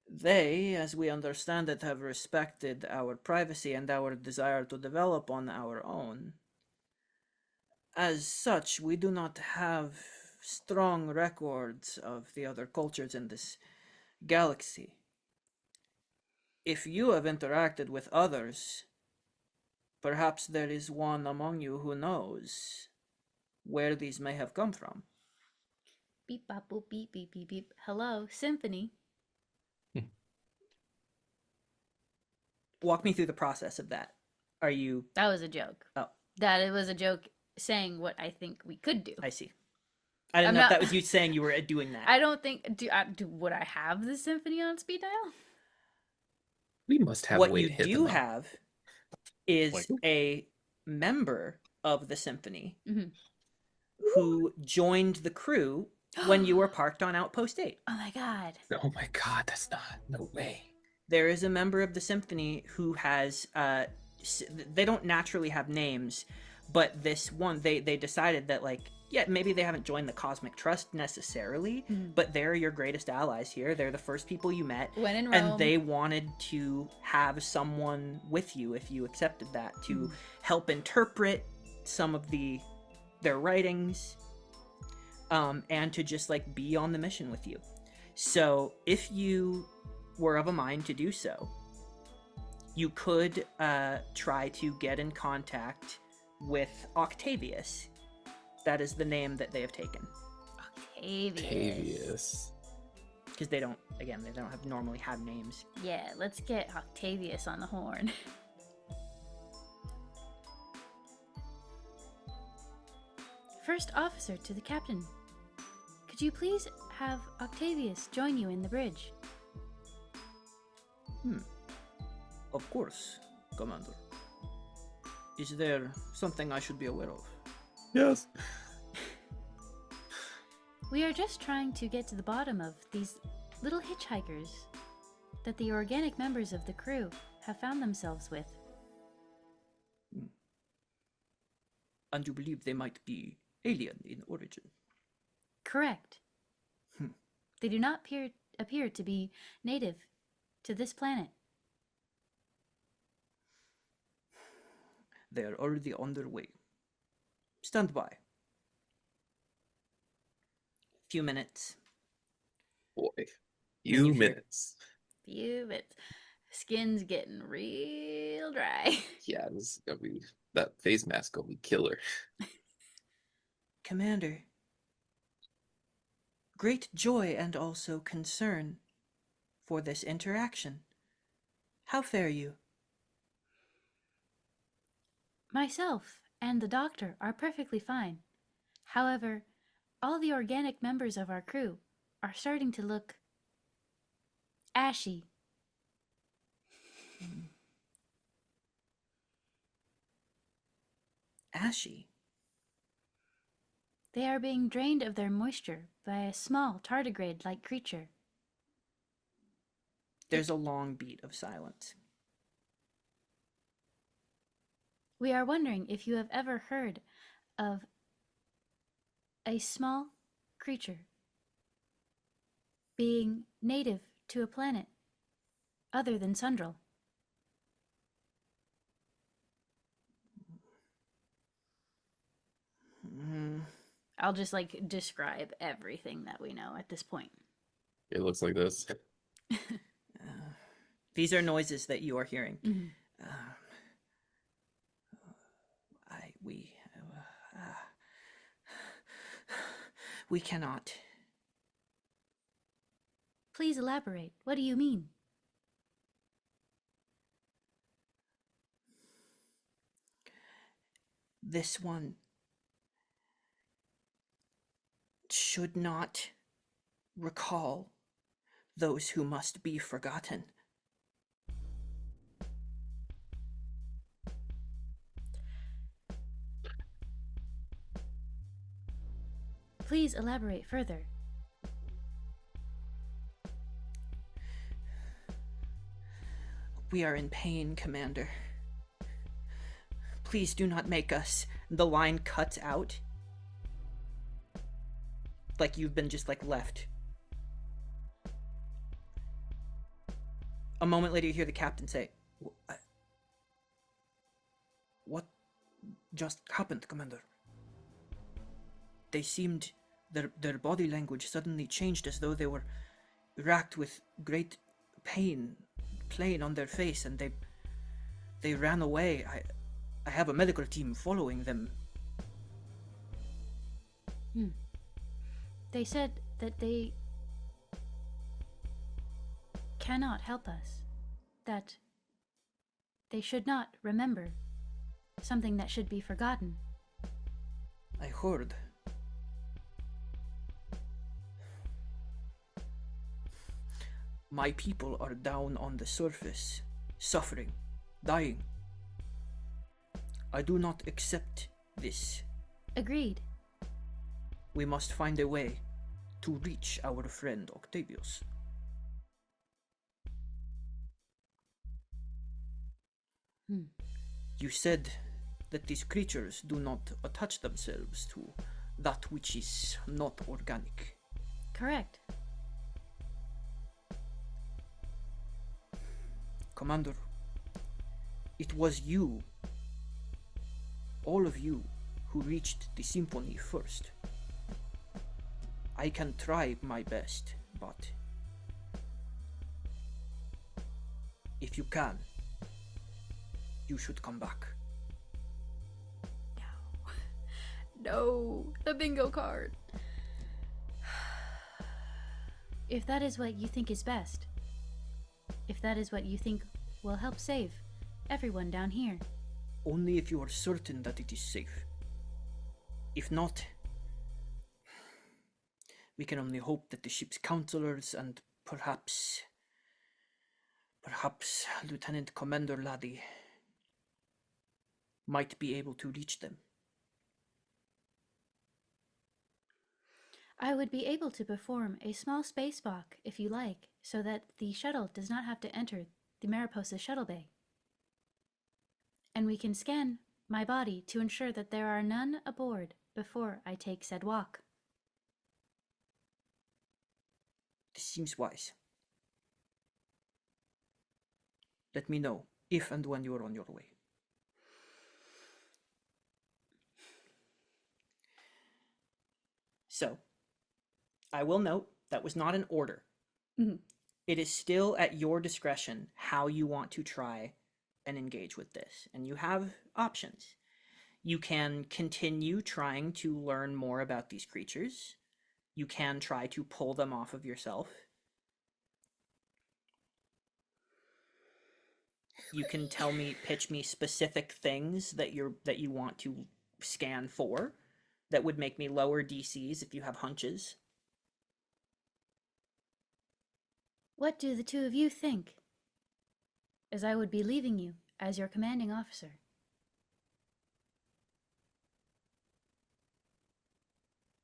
they, as we understand it, have respected our privacy and our desire to develop on our own. As such, we do not have strong records of the other cultures in this galaxy. If you have interacted with others, perhaps there is one among you who knows where these may have come from. Beep, bop, boop, beep, beep, beep, beep. Hello, Symphony. Walk me through the process of that. Are you... That was a joke. Oh. That it was a joke saying what I think we could do. I see. I didn't know if that was you saying you were doing that. I don't think... Would I have the Symphony on speed dial? We must have what a way you to hit do them up. have is Like- a member of the symphony Mhm. who joined the crew when you were parked on Outpost 8. Oh my god. Oh my god, that's not... No way. There is a member of the symphony who has they don't naturally have names, but this one they decided that, like, yeah, maybe they haven't joined the Cosmic Trust necessarily, but they're your greatest allies here. They're the first people you met. When in Rome. And they wanted to have someone with you, if you accepted that, to help interpret some of their writings, and to just, like, be on the mission with you. So if you were of a mind to do so, you could try to get in contact with Octavius. That is the name that they have taken. Octavius. Because they don't normally have names. Yeah, let's get Octavius on the horn. First officer to the captain. Could you please have Octavius join you in the bridge? Of course, Commander. Is there something I should be aware of? Yes. We are just trying to get to the bottom of these little hitchhikers that the organic members of the crew have found themselves with. And you believe they might be alien in origin? Correct. They do not appear to be native to this planet. They are already on their way. Stand by. Few minutes. Boy. you Few hear- minutes. Few bits. Skin's getting real dry. Yeah, this is gonna be... That face mask will be killer. Commander, great joy and also concern for this interaction. How fare you? Myself and the doctor are perfectly fine. However, all the organic members of our crew are starting to look ashy. Ashy? They are being drained of their moisture by a small tardigrade-like creature. There's a long beat of silence. We are wondering if you have ever heard of a small creature being native to a planet other than Sundral. I'll just describe everything that we know at this point. It looks like this. These are noises that you are hearing. Mhm. We cannot. Please elaborate. What do you mean? This one should not recall those who must be forgotten. Please elaborate further. We are in pain, Commander. Please do not make us. The line cuts out. Like you've been just left. A moment later you hear the captain say, "What just happened, Commander?" They seemed... Their body language suddenly changed as though they were racked with great pain playing on their face, and they ran away. I have a medical team following them. They said that they cannot help us. That they should not remember something that should be forgotten. I heard. My people are down on the surface, suffering, dying. I do not accept this. Agreed. We must find a way to reach our friend Octavius. You said that these creatures do not attach themselves to that which is not organic. Correct. Commander, it was you, all of you, who reached the symphony first. I can try my best, but if you can, you should come back. No, the bingo card. If that is what you think is best, if that is what you think will help save everyone down here. Only if you are certain that it is safe. If not, we can only hope that the ship's counselors and perhaps Lieutenant Commander Laddie might be able to reach them. I would be able to perform a small spacewalk, if you like, so that the shuttle does not have to enter the Mariposa shuttle bay. And we can scan my body to ensure that there are none aboard before I take said walk. This seems wise. Let me know if and when you are on your way. So, I will note that was not an order. Mm-hmm. It is still at your discretion how you want to try and engage with this. And you have options. You can continue trying to learn more about these creatures. You can try to pull them off of yourself. You can pitch me specific things that you want to scan for that would make me lower DCs if you have hunches. What do the two of you think? As I would be leaving you as your commanding officer.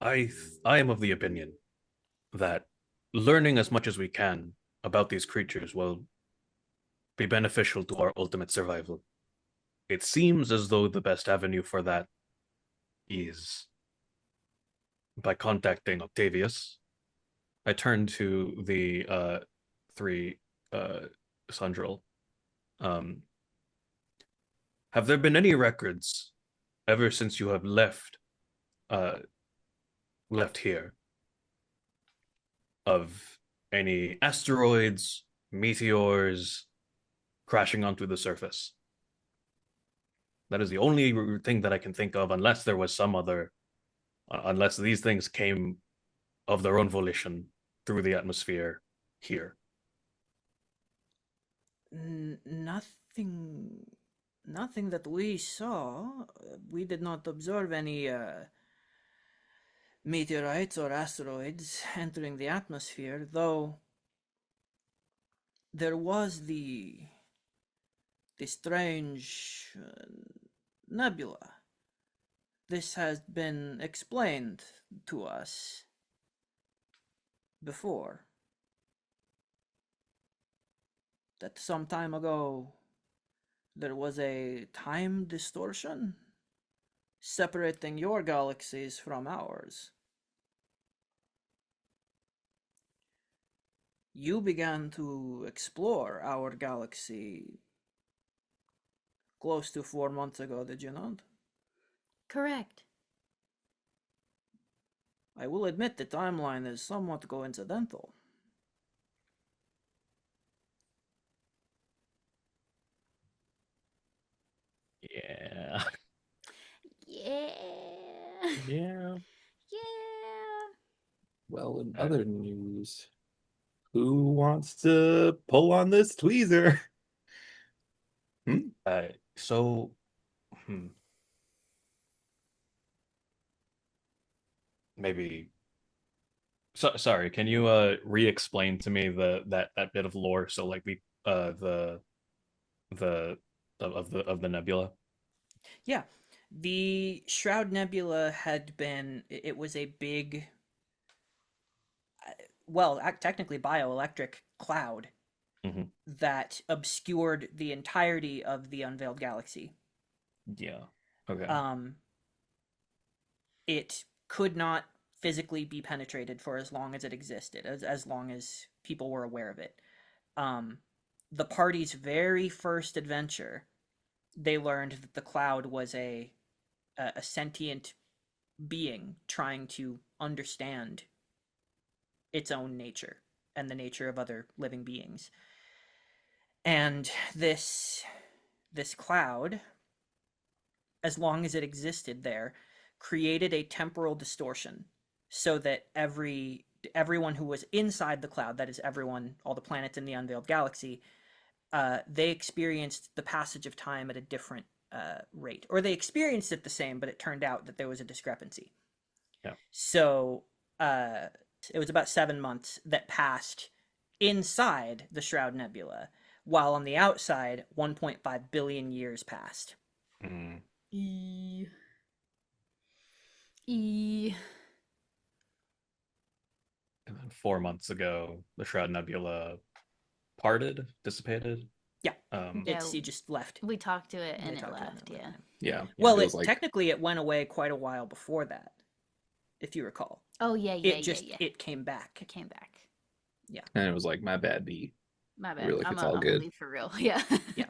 I am of the opinion that learning as much as we can about these creatures will be beneficial to our ultimate survival. It seems as though the best avenue for that is by contacting Octavius. I turn to the three Sundrel. Have there been any records ever since you have left here of any asteroids, meteors crashing onto the surface? That is the only thing that I can think of, unless there was some other, unless these things came of their own volition through the atmosphere here. Nothing that we saw. We did not observe any meteorites or asteroids entering the atmosphere, though there was the strange nebula. This has been explained to us before. that some time ago there was a time distortion separating your galaxies from ours. You began to explore our galaxy close to 4 months ago, did you not? Correct. I will admit the timeline is somewhat coincidental. Yeah. Yeah. Yeah. Yeah. Well, in Uh, other news, who wants to pull on this tweezer? so, maybe. So sorry. Can you re-explain to me that bit of lore? So like the of the nebula. Yeah, the Shroud Nebula had been, it was a big, well, technically bioelectric cloud Hmm. that obscured the entirety of the unveiled galaxy. Yeah. Okay. Um, it could not physically be penetrated for as long as it existed, as long as people were aware of it. Um, the party's very first adventure, they learned that the cloud was a sentient being trying to understand its own nature and the nature of other living beings. And this cloud, as long as it existed there, created a temporal distortion so that everyone who was inside the cloud, that is everyone, all the planets in the unveiled galaxy, they experienced the passage of time at a different rate, or they experienced it the same, but it turned out that there was a discrepancy. Yeah. So it was about 7 months that passed inside the Shroud Nebula, while on the outside, 1.5 billion years passed. Mm. E. E. And then 4 months ago, the Shroud Nebula parted, dissipated. Yeah, Yeah. he just left. We talked to it They and it talked to left, and yeah. Yeah. Well, it was technically it went away quite a while before that, if you recall. Oh, yeah. It came back. It came back. and it was like, my bad, B. My bad. Really, I'm it's a all good. leave for real. Yeah. Yeah.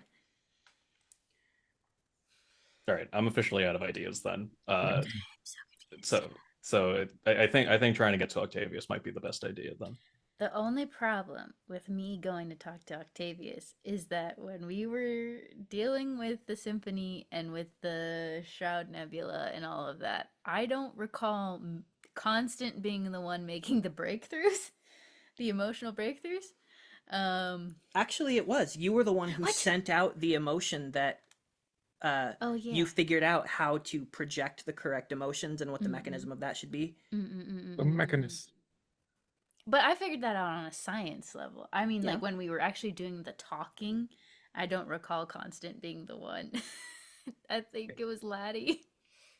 All right, I'm officially out of ideas then. I'm so confused. So I think trying to get to Octavius might be the best idea then. The only problem with me going to talk to Octavius is that when we were dealing with the symphony and with the Shroud Nebula and all of that, I don't recall Constant being the one making the breakthroughs, the emotional breakthroughs. Actually, it was. You were the one who What? sent out the emotion that Oh, yeah. you figured out how to project the correct emotions and what the mechanism of that should be. The mechanism. But I figured that out on a science level. I mean, Yeah. like when we were actually doing the talking, I don't recall Constant being the one. I think it was Laddie.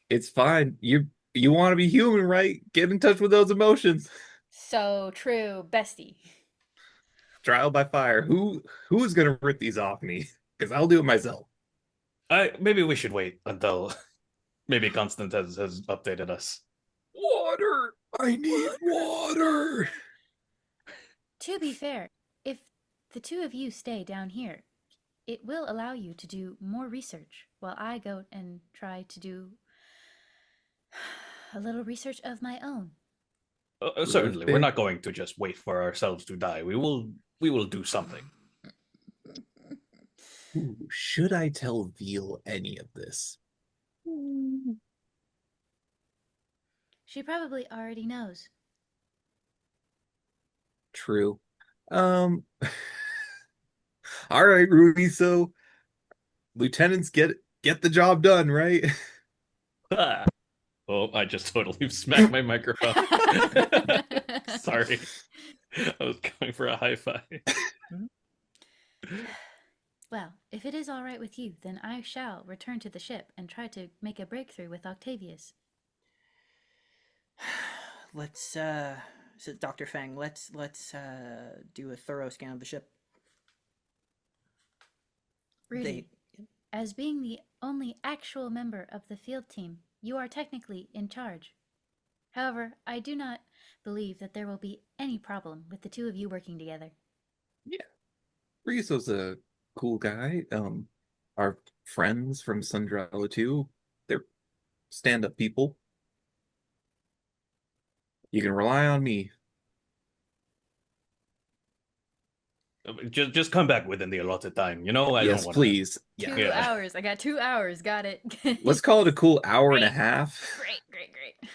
It's fine. You want to be human, right? Get in touch with those emotions. So true, bestie. Trial by fire. Who is gonna rip these off me? Because I'll do it myself. Maybe we should wait until maybe Constant has updated us. Water! I need water! To be fair, if the two of you stay down here, it will allow you to do more research while I go and try to do a little research of my own. Certainly, we're not going to just wait for ourselves to die. We will do something. Ooh, should I tell Veal any of this? She probably already knows. True. All right, Rudy. So, lieutenants get the job done, right? Ah. Oh, I just totally smacked my microphone. Sorry. I was going for a high five. Well, if it is all right with you, then I shall return to the ship and try to make a breakthrough with Octavius. Let's says Dr. Fang, let's do a thorough scan of the ship. Rudy, as being the only actual member of the field team, you are technically in charge. However, I do not believe that there will be any problem with the two of you working together. Yeah. Rizo's a cool guy. Our friends from Sundralla too. They're stand-up people. You can rely on me. Just come back within the allotted time. You know, I Yes, don't want please. Two Yeah. hours. I got 2 hours. Got it. Let's call it a cool hour and a Great. half. Great.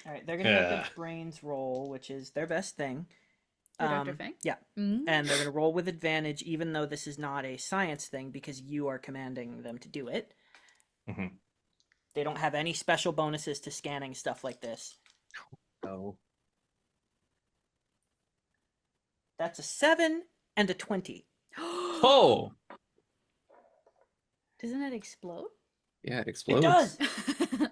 All right, they're gonna make a brains roll, which is their best thing. For Dr. Fang? Yeah. And they're gonna roll with advantage, even though this is not a science thing, because you are commanding them to do it. Mm-hmm. They don't have any special bonuses to scanning stuff like this. Oh. That's a 7 and a 20. Oh! Doesn't it explode? Yeah, it explodes. It does!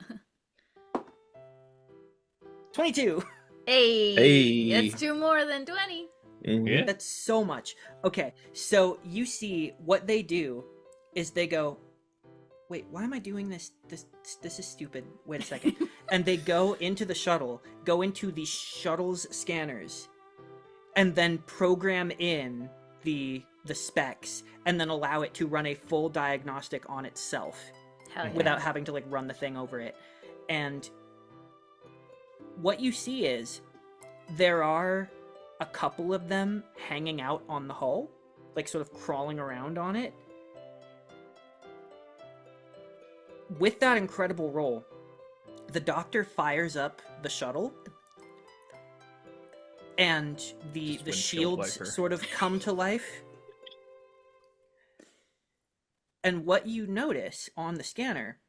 22! Hey! That's 2 more than 20. Yeah. That's so much. Okay, so you see what they do is they go, wait, why am I doing this? This is stupid. Wait a second. And they go into the shuttle, go into the shuttle's scanners, and then program in the specs, and then allow it to run a full diagnostic on itself. Hell yeah. Without having to like run the thing over it. And what you see is there are a couple of them hanging out on the hull, like sort of crawling around on it. With that incredible roll, the doctor fires up the shuttle, and the shields sort of come to life. And what you notice on the scanner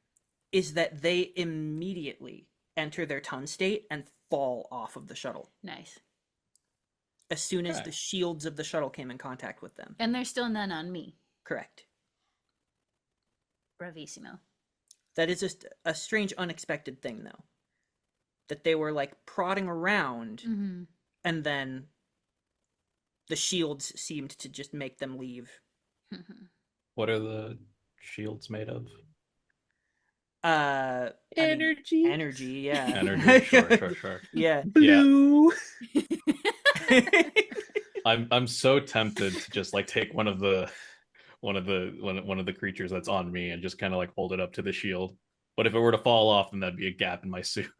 is that they immediately enter their Tun state and fall off of the shuttle. Nice. As soon as the shields of the shuttle came in contact with them. And there's still none on me. Correct. Bravissimo. That is just a strange, unexpected thing, though. That they were, like, prodding around, and then the shields seemed to just make them leave. What are the shields made of? Energy. Energy, yeah. Energy, sure. Yeah. Blue. I'm so tempted to just like take one of the creatures that's on me and just kind of like hold it up to the shield. But if it were to fall off, then that'd be a gap in my suit.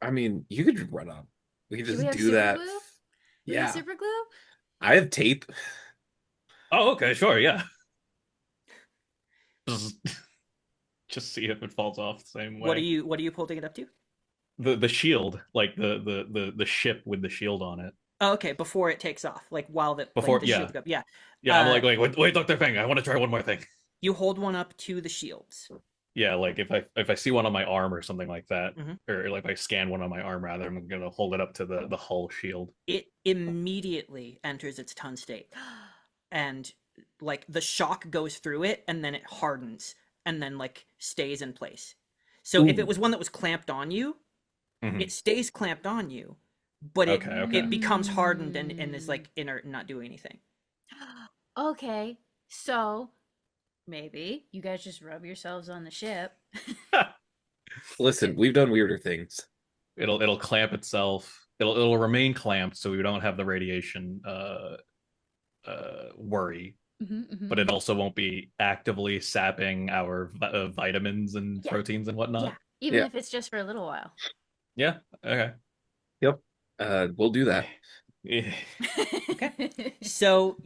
I mean, you could run up. We could just have do that. glue? Yeah. Super glue? I have tape. Oh, okay, sure, yeah. Just see if it falls off the same way. What are you holding it up to? The shield, like the ship with the shield on it. Oh, okay, before it takes off, like while the shield up. Yeah. Yeah, I'm like, wait, Dr. Fang, I want to try one more thing. You hold one up to the shields. Yeah, like if I see one on my arm or something like that, or like if I scan one on my arm rather, I'm gonna hold it up to the hull shield. It immediately enters its Tun state, and like the shock goes through it, and then it hardens, and then like stays in place. So if it was one that was clamped on you, it stays clamped on you, but it becomes hardened and is like inert and not doing anything. Okay, so maybe you guys just rub yourselves on the ship. Listen, we've done weirder things. It'll clamp itself. It'll remain clamped, so we don't have the radiation worry. But it also won't be actively sapping our vitamins and proteins and whatnot. Yeah, even if it's just for a little while. Yeah. Okay. Yep. We'll do that. Okay. So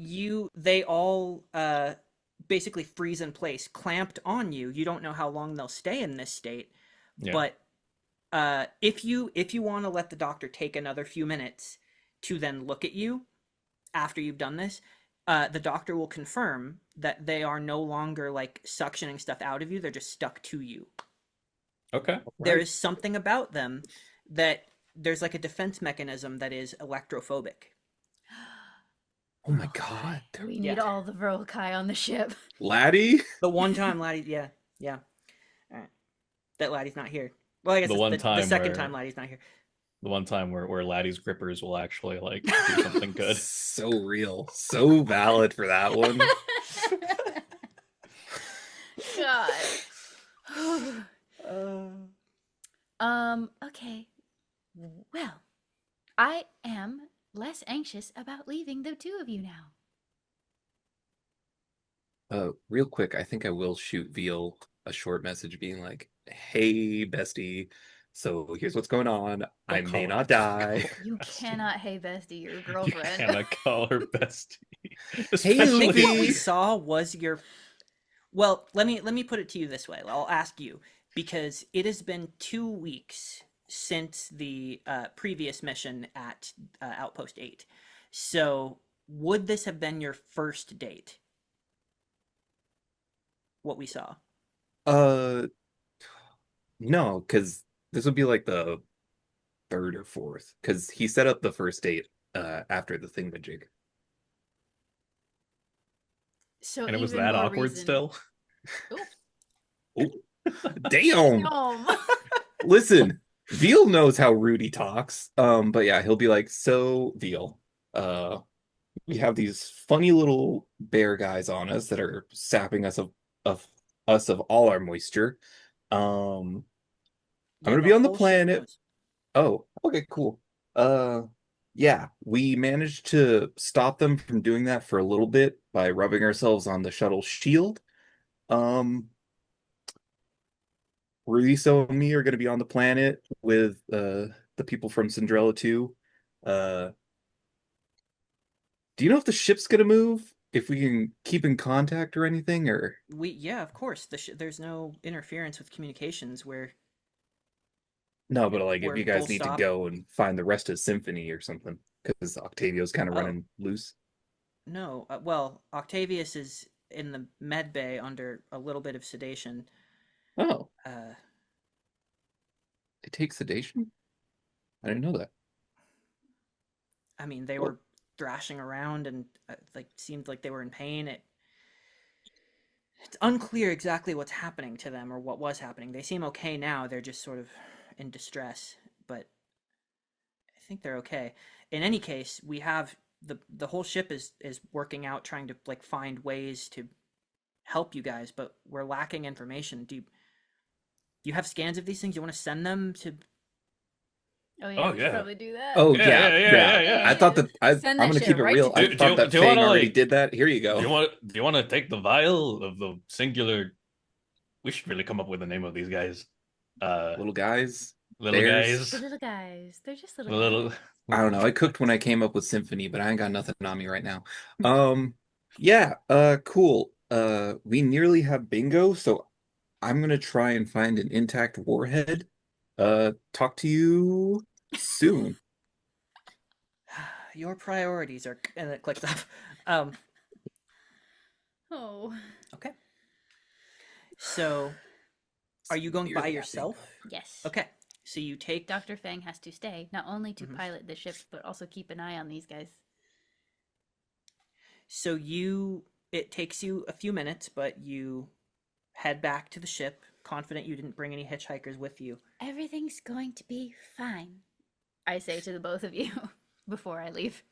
they all basically freeze in place, clamped on you. You don't know how long they'll stay in this state, but if you want to let the doctor take another few minutes to then look at you after you've done this, the doctor will confirm that they are no longer like suctioning stuff out of you. They're just stuck to you. Okay. There is something about them that there's like a defense mechanism that is electrophobic. Oh my god. We need all the Vrokai on the ship. Laddie? The one time Laddie, yeah. All right. That Laddie's not here. Well, I guess the second time Laddie's not here. The one time where Laddie's grippers will actually like do something good. So real. So valid for that one. God. Okay. Well, I am less anxious about leaving the two of you now. Real quick, I think I will shoot Veal a short message being like, "Hey, bestie, so here's what's going on. I Don't may call her. not Don't die." call her You bestie. cannot, hey bestie, your You girlfriend. cannot call her bestie. Hey, I think what we Oofy. saw was your. Well, let me put it to you this way. I'll ask you because it has been 2 weeks since the previous mission at Outpost 8. So, would this have been your first date? What we saw? Uh, no, because this would be like the third or fourth, because he set up the first date after the thingamajig. So And it was even that more awkward reason. still. Oh, Oh, damn! yum. Listen, Veal knows how Rudy talks. But yeah, he'll be like, "So, Veal, we have these funny little bear guys on us that are sapping us of all our moisture. Um, I'm Yeah, gonna the be on the whole ship planet. knows. Oh, okay, cool. Uh, yeah, we managed to stop them from doing that for a little bit by rubbing ourselves on the shuttle shield. Um, Ruiso and me are gonna be on the planet with the people from Cinderella 2. Uh, do you know if the ship's gonna move? If we can keep in contact or anything, or Yeah, of course. There's no interference with communications where no, but like if we're you full guys need to stop. go and find the rest of Symphony or something, because Octavio's kind of Oh, running loose. no. Well, Octavius is in the med bay under a little bit of sedation. Oh, Uh, it takes sedation? I didn't know that. I mean, they Well, were thrashing around and like seemed like they were in pain. It's unclear exactly what's happening to them or what was happening. They seem okay now. They're just sort of in distress, but I think they're okay. In any case, we have the whole ship is working out trying to like find ways to help you guys, but we're lacking information. Do you have scans of these things? You want to send them to Oh yeah, Oh we should yeah. probably do that. oh Yeah, yeah, yeah, yeah, yeah. yeah, yeah. I thought that Send I'm that gonna shit keep it right to real. I Tun thought that Do you want Fang to already like? did that. Here you Do go. you want to take the vial of the singular? We should really come up with the name of these guys. Uh, Little guys, little bears. The guys. little guys. They're just little The guys. little. I don't know. I cooked when I came up with Symphony, but I ain't got nothing on me right now. Um, yeah, cool. We nearly have bingo, so I'm gonna try and find an intact warhead. Talk to you soon. your priorities are and it clicks off. Oh. Okay. So, are you going by Nearly have bingo. yourself? Yes. Okay. So you take Dr. Fang has to stay, not only to Mhm. pilot the ship, but also keep an eye on these guys. So it takes you a few minutes, but you head back to the ship, confident you didn't bring any hitchhikers with you. Everything's going to be fine, I say to the both of you before I leave.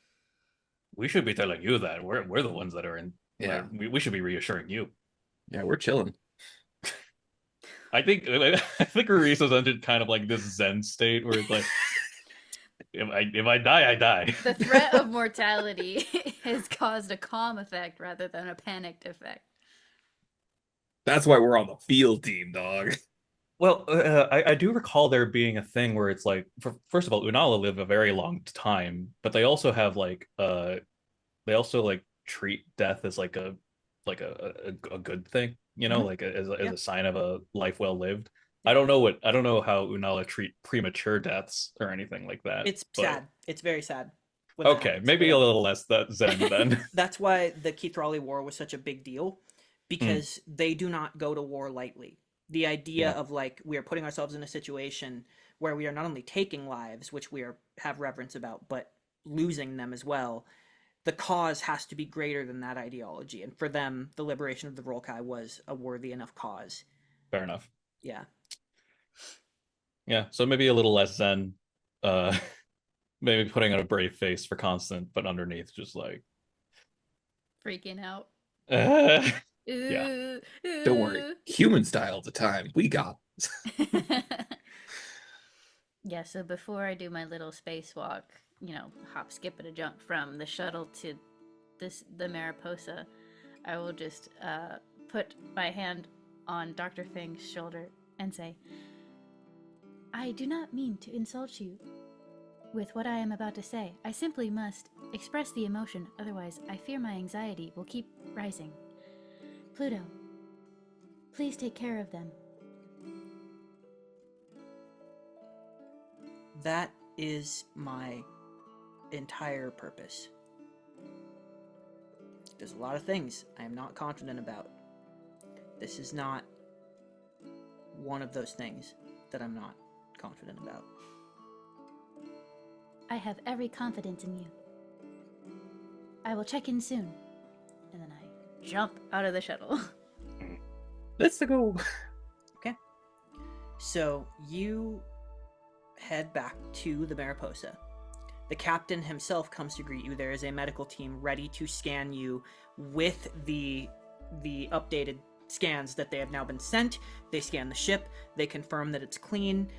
We should be telling you that we're the ones that are in. Yeah, Like, we should be reassuring you. yeah, we're chilling. I think I think Arisa's entered kind of like this Zen state where it's like, if I die, I die. The threat of mortality has caused a calm effect rather than a panicked effect. That's why we're on the field team, dog. Well, I do recall there being a thing where it's like, first of all, Unala live a very long time, but they also have like they also like treat death as like a good thing, you know, Mhm. like as Yeah. a sign of a life well lived. Yeah. I don't know how Unala treat premature deaths or anything like that. It's But sad. It's very sad when that okay, happens. maybe a But little less that zen then. that's why the Keithrali War was such a big deal Mm, because they do not go to war lightly. The idea yeah, of like we are putting ourselves in a situation where we are not only taking lives, which we are have reverence about, but losing them as well. The cause has to be greater than that ideology, and for them, the liberation of the Volkai was a worthy enough cause. fair enough. Yeah. Yeah, so maybe a little less zen. Uh, maybe putting on a brave face for constant, but underneath just like Freaking out. uh, Ooh, Don't worry. Human style at the time. We got this. Yeah, so before I do my little spacewalk, hop, skip, and a jump from the shuttle to the Mariposa, I will just put my hand on Dr. Fing's shoulder and say, I do not mean to insult you with what I am about to say. I simply must express the emotion, otherwise I fear my anxiety will keep rising. Pluto, please take care of them. That is my entire purpose. There's a lot of things I am not confident about. This is not one of those things that I'm not confident about. I have every confidence in you. I will check in soon. And then I jump out of the shuttle. Let's go. Okay. So you head back to the Mariposa. The captain himself comes to greet you. There is a medical team ready to scan you with the updated scans that they have now been sent. They scan the ship. They confirm that it's clean.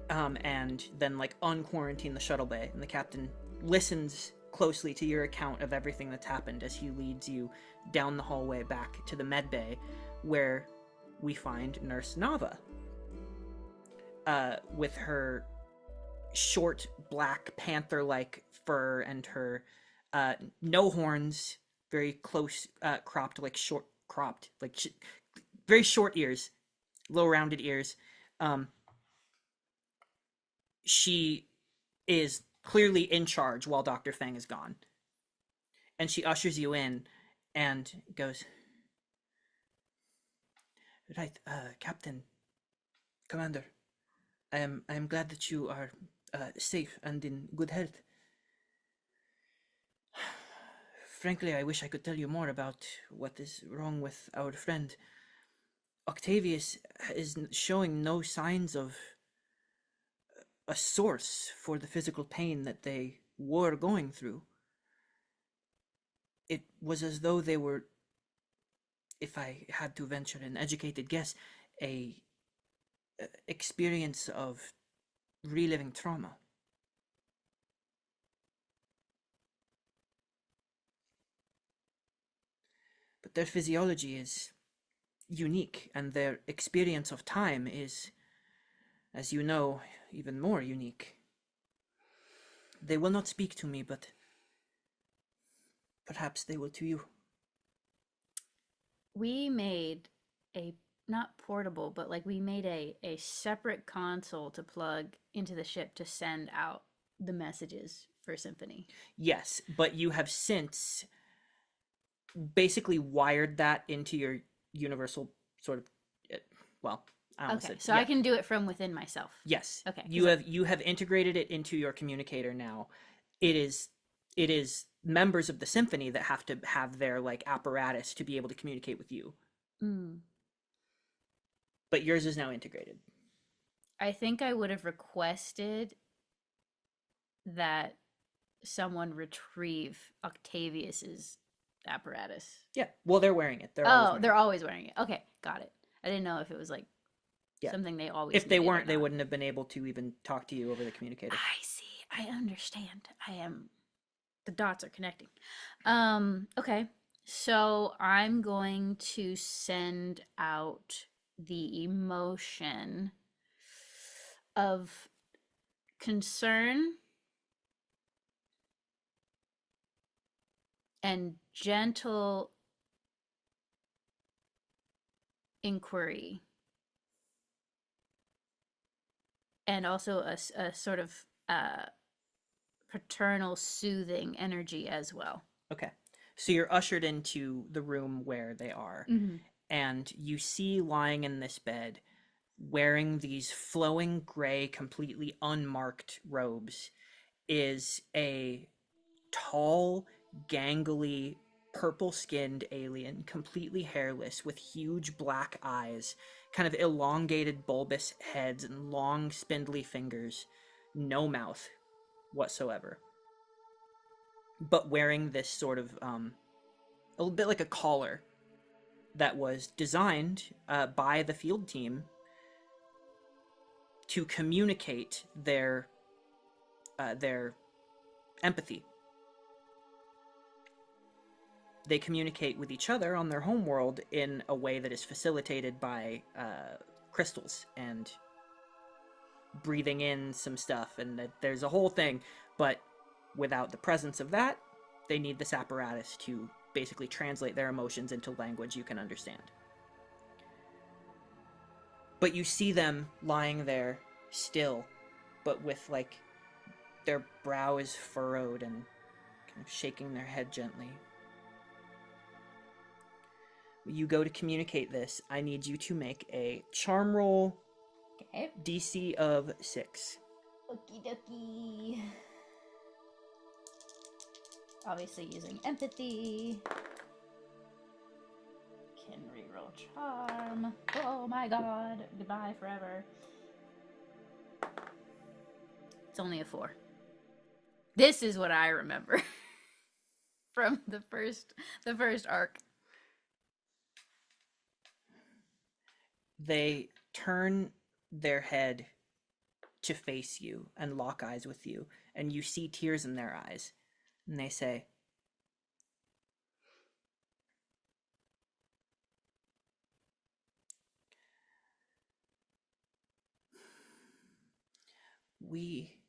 And then unquarantine the shuttle bay. And the captain listens closely to your account of everything that's happened as he leads you down the hallway back to the med bay, where we find Nurse Nava. With her short black panther-like fur and her no horns, very close cropped, very short ears, low rounded ears. She is clearly in charge while Dr. Feng is gone. And she ushers you in and goes, right, Captain, Commander, I am glad that you are safe and in good health. Frankly, I wish I could tell you more about what is wrong with our friend. Octavius is showing no signs of a source for the physical pain that they were going through. It was as though they were, if I had to venture an educated guess, a experience of reliving trauma. But their physiology is unique, and their experience of time is, as you know, even more unique. They will not speak to me, but perhaps they will to you. We made a, not portable, but we made a separate console to plug into the ship to send out the messages for Symphony. Yes, but you have since basically wired that into your universal sort of, Okay, so yeah. I can do it from within myself. Yes. Okay. You have integrated it into your communicator now. It is members of the symphony that have to have their apparatus to be able to communicate with you. Mm. But yours is now integrated. I think I would have requested that someone retrieve Octavius's apparatus. Yeah. Well, they're wearing it. They're always wearing it. Okay, got it. I didn't know if it was something they always. If they weren't, they wouldn't have been able to even talk to you over the communicator. I see. I understand. The dots are connecting. Okay. So I'm going to send out the emotion of concern and gentle inquiry, and also a sort of paternal soothing energy as well. Okay. So you're ushered into the room where they are, mm-hmm. and you see lying in this bed, wearing these flowing gray, completely unmarked robes, is a tall, gangly, purple-skinned alien, completely hairless, with huge black eyes, kind of elongated bulbous heads and long spindly fingers, no mouth whatsoever, but wearing this sort of a little bit like a collar that was designed by the field team to communicate their empathy. They communicate with each other on their homeworld in a way that is facilitated by crystals and breathing in some stuff, and there's a whole thing, but without the presence of that, they need this apparatus to basically translate their emotions into language you can understand. But you see them lying there still, but with, like, their brow is furrowed and kind of shaking their head gently. You go to communicate this. I need you to make a charm roll, Okay. DC of 6. Okie dokie. Obviously using empathy. Can reroll charm. Oh my god. Goodbye forever. It's only a 4. This is what I remember from the first arc. They turn their head to face you and lock eyes with you, and you see tears in their eyes. And they say, "We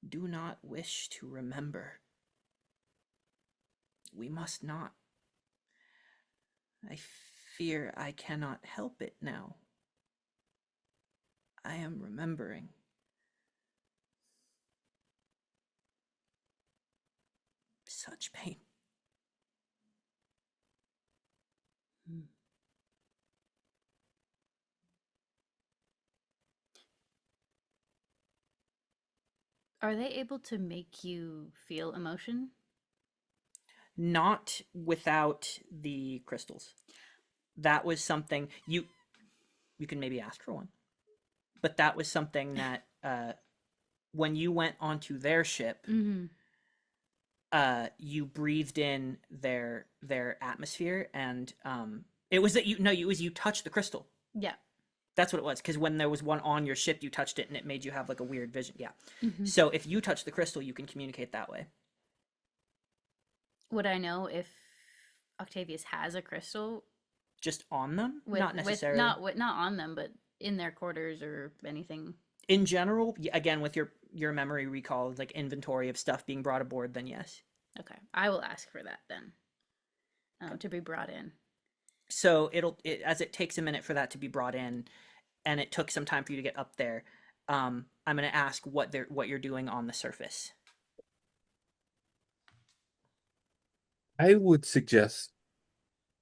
do not wish to remember. We must not. I fear I cannot help it now. I am remembering. Such pain." Are they able to make you feel emotion? Not without the crystals. That was something you can maybe ask for one. But that was something that when you went onto their ship, Mm-hmm. You breathed in their atmosphere, and it was that you touched the crystal. Yeah. That's what it was, because when there was one on your ship, you touched it, and it made you have like a weird vision. Yeah. Mm-hmm. So if you touch the crystal, you can communicate that way. Would I know if Octavius has a crystal? Just on them? Not necessarily. Not on them, but in their quarters or anything. In general, again, with your memory recall, like inventory of stuff being brought aboard, then yes. Okay, I will ask for that then, to be brought in. So as it takes a minute for that to be brought in, and it took some time for you to get up there. I'm going to ask what you're doing on the surface. I would suggest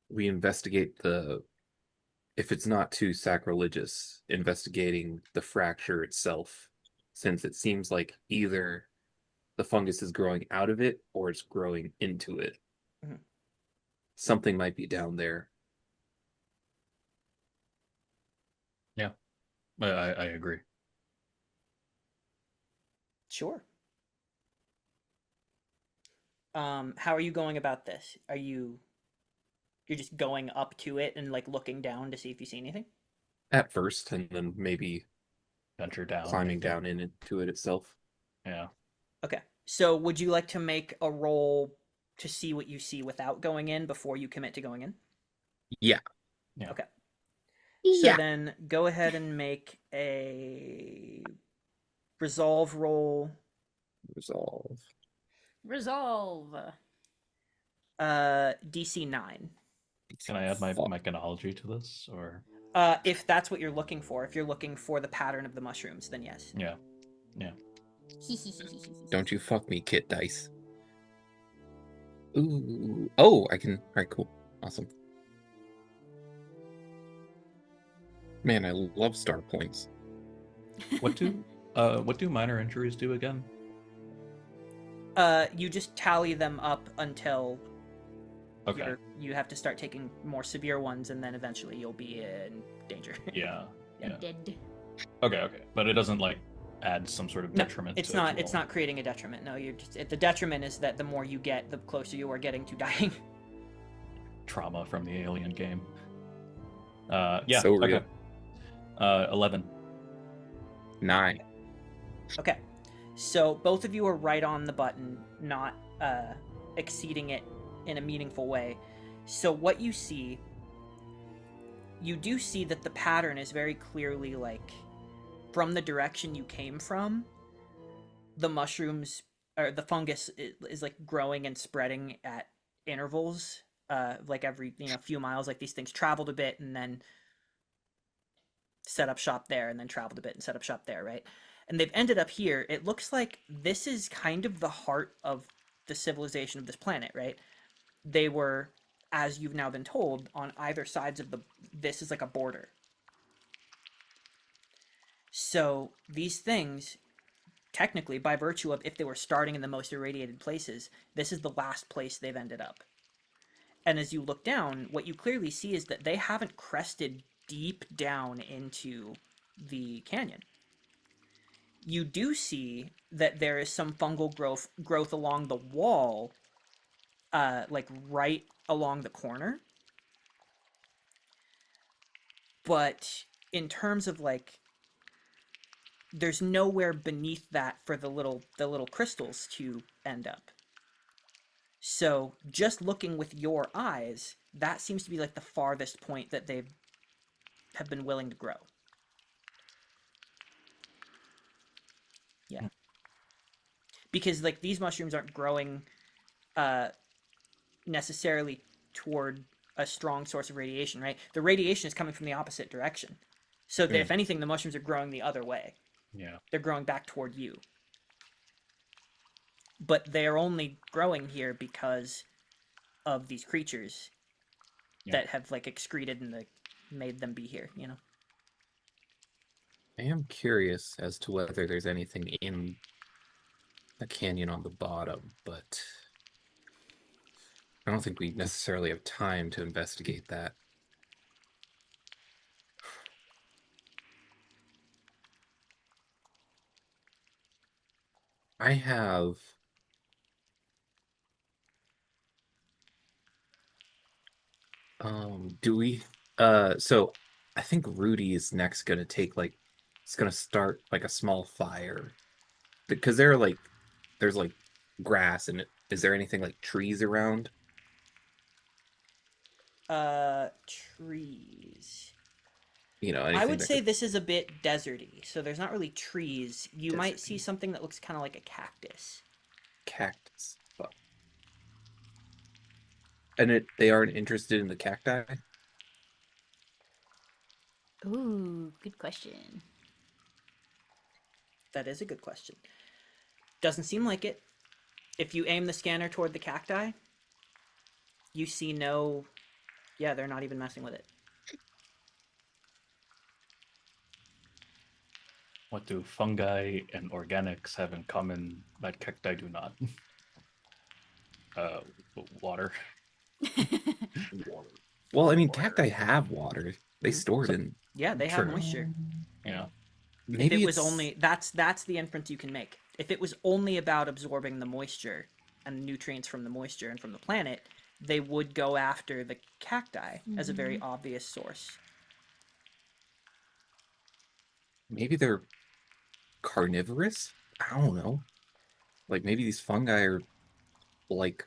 we investigate if it's not too sacrilegious, investigating the fracture itself, since it seems like either the fungus is growing out of it or it's growing into it. Mm-hmm. Something might be down there. Yeah, I agree. Sure. How are you going about this? You're just going up to it and like looking down to see if you see anything? At first, and then maybe Venture down. climbing down into it itself. Yeah. Okay. So would you like to make a roll to see what you see without going in before you commit to going in? Yeah. Okay. Yeah. So then go ahead and make a resolve roll. Resolve. DC 9. Can I add my mechanology to this, or? If that's what you're looking for, if you're looking for the pattern of the mushrooms, then yes. Yeah. Yeah. Don't you fuck me, Kit Dice. Ooh. Oh, I can. All right, cool. Awesome. Man, I love star points. What do minor injuries do again? You just tally them up until Okay. you have to start taking more severe ones, and then eventually you'll be in danger. Yeah. Yeah. Dead. Okay. But it doesn't like add some sort of No, detriment. it's to not. the It's roll. not creating a detriment. No, the detriment is that the more you get, the closer you are getting to dying. Trauma from the alien game. Yeah. So real. Okay. 11. 9. Okay. So both of you are right on the button, not exceeding it in a meaningful way. So what you see, you do see that the pattern is very clearly like from the direction you came from, the mushrooms or the fungus is like growing and spreading at intervals, like every few miles. Like these things traveled a bit and then set up shop there, and then traveled a bit and set up shop there, right? And they've ended up here. It looks like this is kind of the heart of the civilization of this planet, right? They were, as you've now been told, on either sides of this is like a border. So these things, technically, by virtue of if they were starting in the most irradiated places, this is the last place they've ended up. And as you look down, what you clearly see is that they haven't crested deep down into the canyon. You do see that there is some fungal growth along the wall, like right along the corner. But in terms of like, there's nowhere beneath that for the little crystals to end up. So just looking with your eyes, that seems to be like the farthest point that they have been willing to grow. Yeah. Because like these mushrooms aren't growing necessarily toward a strong source of radiation, right? The radiation is coming from the opposite direction. So that if anything, the mushrooms are growing the other way. Yeah. They're growing back toward you. But they're only growing here because of these creatures that have like excreted and made them be here, you know? I am curious as to whether there's anything in the canyon on the bottom, but I don't think we necessarily have time to investigate that. I have do we so I think Rudy is next gonna take like it's gonna start like a small fire because there's like grass and is there anything like trees around? Trees. You know, I anything would that say could this is a bit deserty, so there's not really trees. You might see Deserty. something that looks kind of like a cactus. Cactus. But... And they aren't interested in the cacti? Ooh, good question. That is a good question. Doesn't seem like it. If you aim the scanner toward the cacti, you see no... Yeah, they're not even messing with it. What do fungi and organics have in common that cacti do not? Water. Water. Well, I mean, cacti have water. They store it in. Yeah, they have moisture. Yeah. Maybe if it was only... That's the inference you can make. If it was only about absorbing the moisture and nutrients from the moisture and from the planet, they would go after the cacti as a very obvious source. Maybe they're carnivorous? I don't know. Like maybe these fungi are like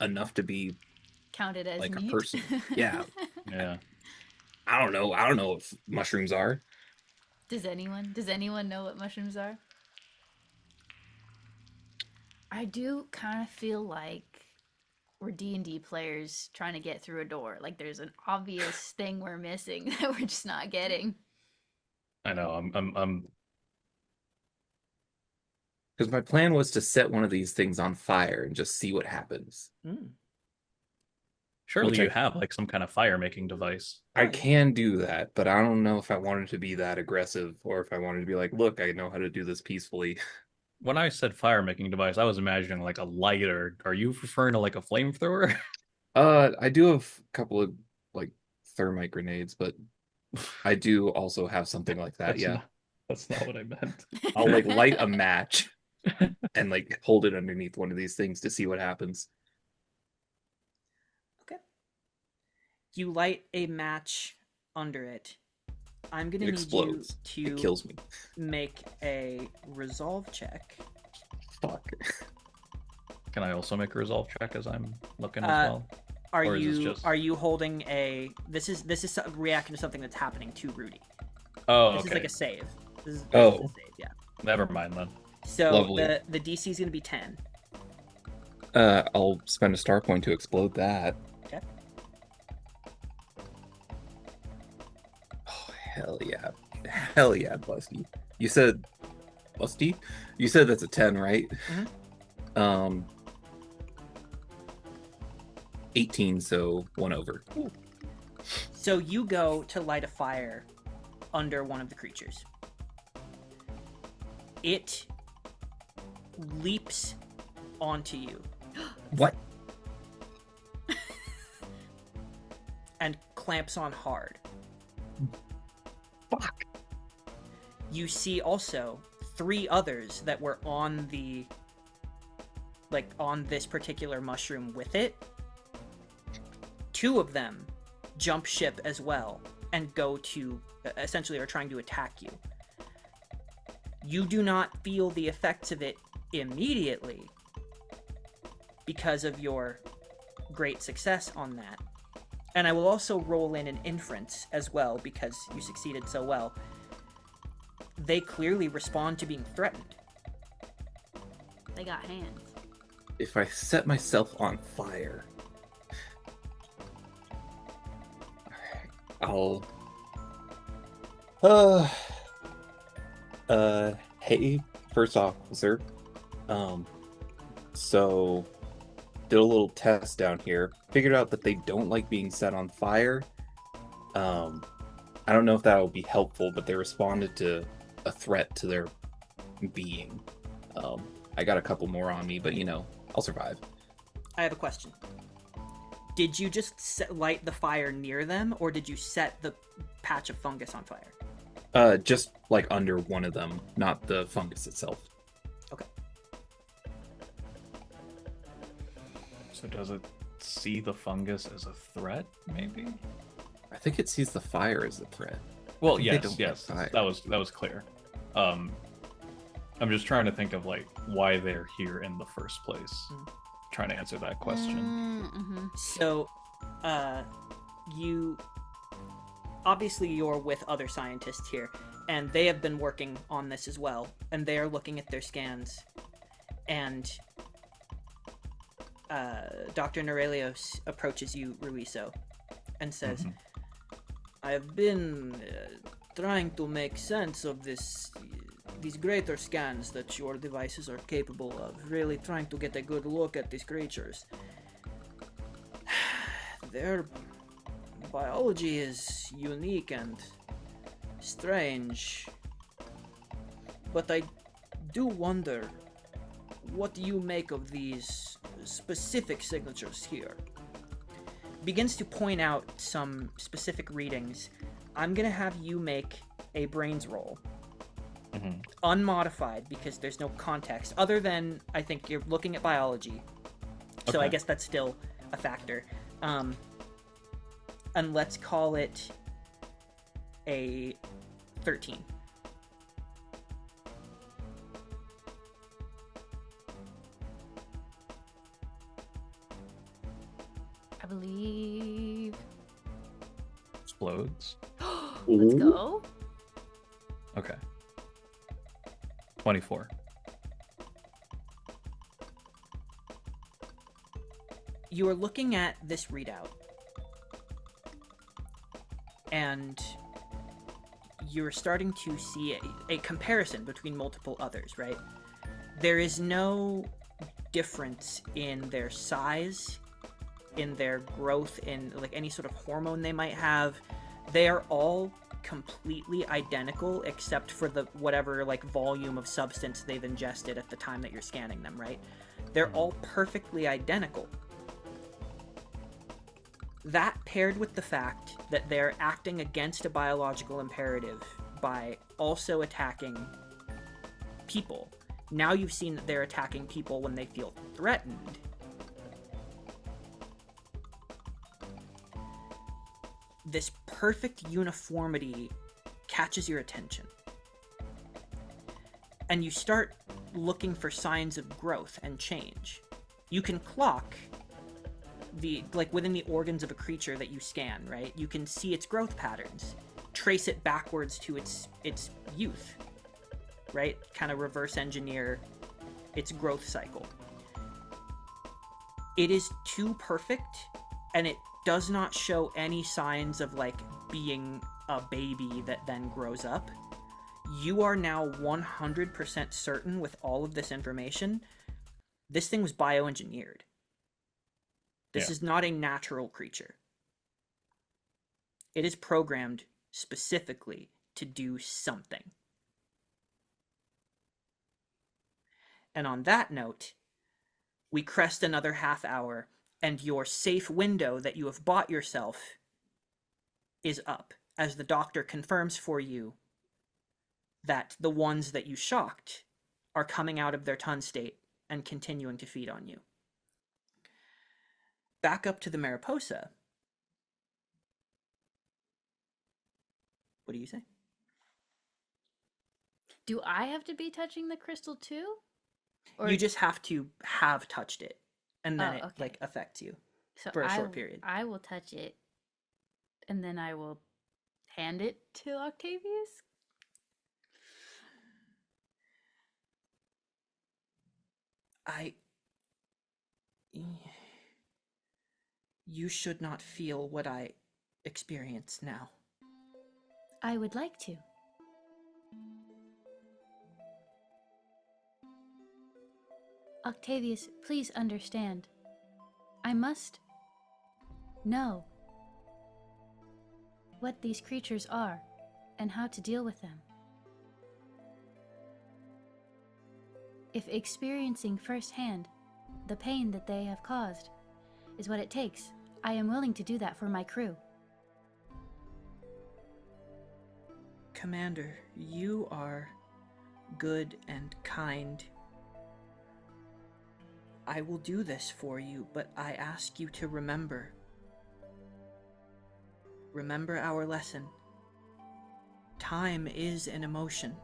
enough to be counted as like meat. a person. Yeah. Yeah. I don't know. I don't know what mushrooms are. Does anyone know what mushrooms are? I do kind of feel like we're D&D players trying to get through a door. Like there's an obvious thing we're missing that we're just not getting. I know. I'm Because my plan was to set one of these things on fire and just see what happens. surely you have like some kind of fire making device. I can do that, but I don't know if I wanted to be that aggressive or if I wanted to be like, look, I know how to do this peacefully. When I said fire making device, I was imagining like a lighter. Are you referring to like a flamethrower? I do have a couple of like thermite grenades, but I do also have something like that. That's not what I meant. I'll like light a match and like hold it underneath one of these things to see what happens. Okay. You light a match under it. I'm gonna It need explodes. you It to kills me. make a resolve check. Fuck. Can I also make a resolve check as I'm looking as well? Are Or is this you just- are you holding a? This is reacting to something that's happening to Rudy. Oh, This okay. is like a save. This is Oh. a save, yeah. Never mind then. So Lovely. the DC is gonna be 10. I'll spend a star point to explode that. Okay. Oh, hell yeah. Hell yeah, Busty. You said... Busty? You said that's a 10, right? Mhm. 18, so 1 over. So you go to light a fire under one of the creatures. It leaps onto you What? and clamps on hard. Fuck. You see also 3 others that were on on this particular mushroom with it. 2 of them jump ship as well and go to essentially are trying to attack you. You do not feel the effects of it immediately because of your great success on that. And I will also roll in an inference as well because you succeeded so well. They clearly respond to being threatened. They got hands. If I set myself on fire... I'll... Hey, first officer. So... Did a little test down here. Figured out that they don't like being set on fire. I don't know if that will be helpful, but they responded to a threat to their being. I got a couple more on me, but I'll survive. I have a question. Did you just light the fire near them, or did you set the patch of fungus on fire? Just like under one of them, not the fungus itself. Okay. So does it see the fungus as a threat, maybe? I think it sees the fire as a threat. Well, think they yes, don't yes. like That fire. was clear. I'm just trying to think of why they're here in the first place. Trying to answer that question. Mm-hmm. So, you're with other scientists here, and they have been working on this as well, and they are looking at their scans, and Dr. Norelios approaches you, Ruiso, and says, I have been trying to make sense of these greater scans that your devices are capable of, really trying to get a good look at these creatures. Their biology is unique and strange, but I do wonder what you make of these specific signatures here. Begins to point out some specific readings. I'm gonna have you make a brains roll. Unmodified, because there's no context other than I think you're looking at biology, so I Okay. guess that's still a factor. And let's call it a 13. I believe. Explodes. Let's go. Okay. 24. You are looking at this readout, and you're starting to see a comparison between multiple others, right? There is no difference in their size, in their growth, in any sort of hormone they might have. They are all completely identical except for the whatever volume of substance they've ingested at the time that you're scanning them, right? They're all perfectly identical. That paired with the fact that they're acting against a biological imperative by also attacking people. Now you've seen that they're attacking people when they feel threatened. this perfect uniformity catches your attention. And you start looking for signs of growth and change. You can clock within the organs of a creature that you scan, right? You can see its growth patterns, trace it backwards to its youth, right? Kind of reverse engineer its growth cycle. It is too perfect, and it does not show any signs of like being a baby that then grows up. You are now 100% certain with all of this information, this thing was bioengineered. This is not a natural creature. It is programmed specifically to do something. And on that note, we crest another half hour, and your safe window that you have bought yourself is up, as the doctor confirms for you that the ones that you shocked are coming out of their Tun State and continuing to feed on you. Back up to the Mariposa. What do you say? Do I have to be touching the crystal too? Or you just have to have touched it, and then it okay. affects you so for a short period. I will touch it, and then I will hand it to Octavius. You should not feel what I experience now. I would like to. Octavius, please understand. I must know what these creatures are and how to deal with them. If experiencing firsthand the pain that they have caused is what it takes, I am willing to do that for my crew. Commander, you are good and kind. I will do this for you, but I ask you to remember. Remember our lesson. Time is an emotion.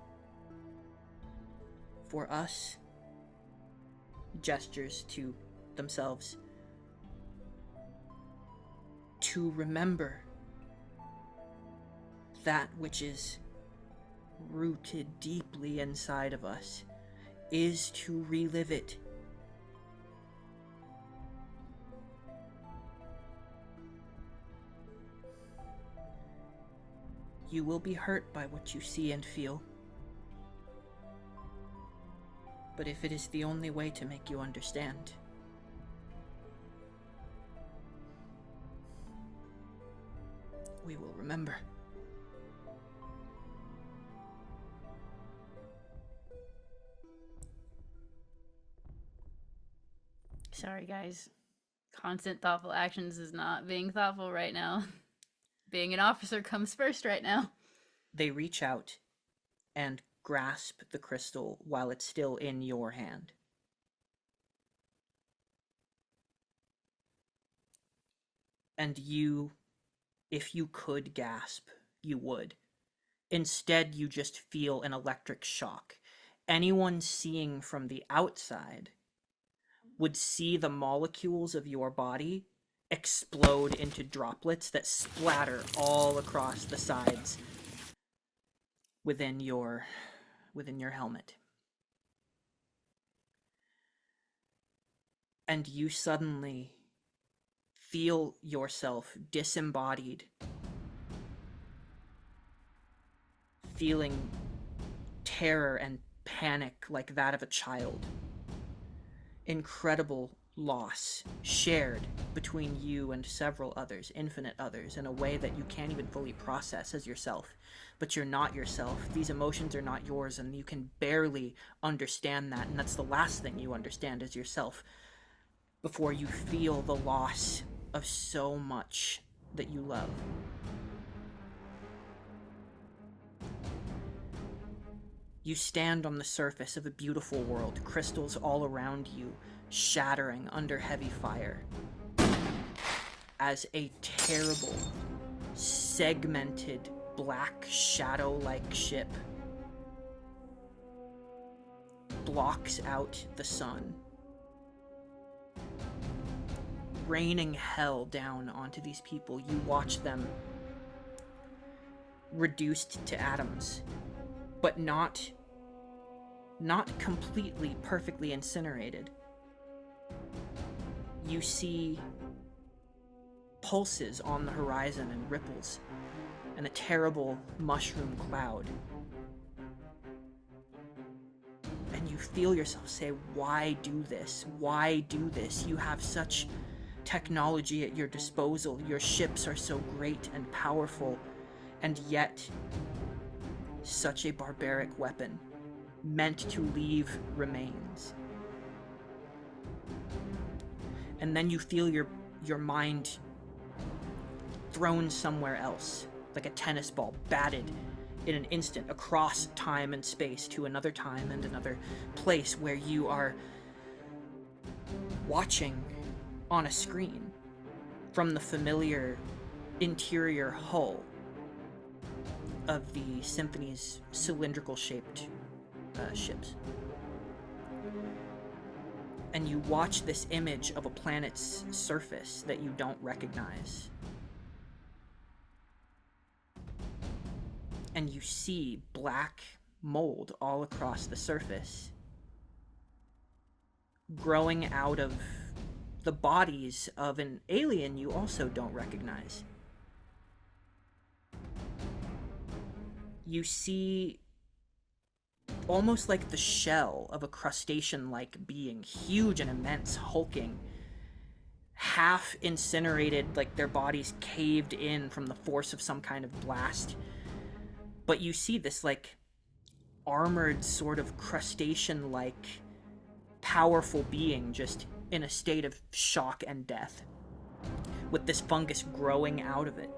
For us, gestures to themselves, to remember that which is rooted deeply inside of us is to relive it. You will be hurt by what you see and feel. But if it is the only way to make you understand, we will remember. Sorry, guys. Constant thoughtful actions is not being thoughtful right now. Being an officer comes first right now. They reach out and grasp the crystal while it's still in your hand. And you, if you could gasp, you would. Instead, you just feel an electric shock. Anyone seeing from the outside would see the molecules of your body explode into droplets that splatter all across the sides within your helmet. And you suddenly feel yourself disembodied, feeling terror and panic like that of a child. Incredible loss shared between you and several others, infinite others, in a way that you can't even fully process as yourself. But you're not yourself. These emotions are not yours, and you can barely understand that, and that's the last thing you understand as yourself before you feel the loss of so much that you love. You stand on the surface of a beautiful world, crystals all around you, shattering under heavy fire, as a terrible, segmented black shadow-like ship blocks out the sun, raining hell down onto these people. You watch them reduced to atoms, but not completely, perfectly incinerated. You see pulses on the horizon and ripples, and a terrible mushroom cloud. And you feel yourself say, why do this? Why do this? You have such technology at your disposal. Your ships are so great and powerful, and yet such a barbaric weapon, meant to leave remains. And then you feel your mind thrown somewhere else, like a tennis ball batted in an instant across time and space to another time and another place, where you are watching on a screen from the familiar interior hull of the Symphony's cylindrical shaped ships. And you watch this image of a planet's surface that you don't recognize. And you see black mold all across the surface, growing out of the bodies of an alien you also don't recognize. You see almost like the shell of a crustacean-like being, huge and immense, hulking, half incinerated, like their bodies caved in from the force of some kind of blast. But you see this like armored sort of crustacean-like powerful being just in a state of shock and death, with this fungus growing out of it.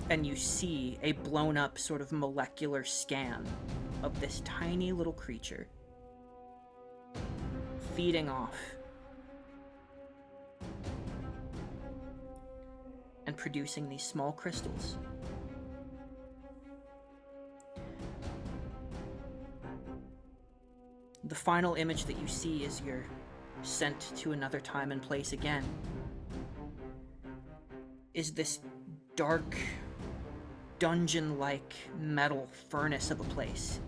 And you see a blown up sort of molecular scan of this tiny little creature feeding off and producing these small crystals. The final image that you see as you're sent to another time and place again is this dark, dungeon-like metal furnace of a place.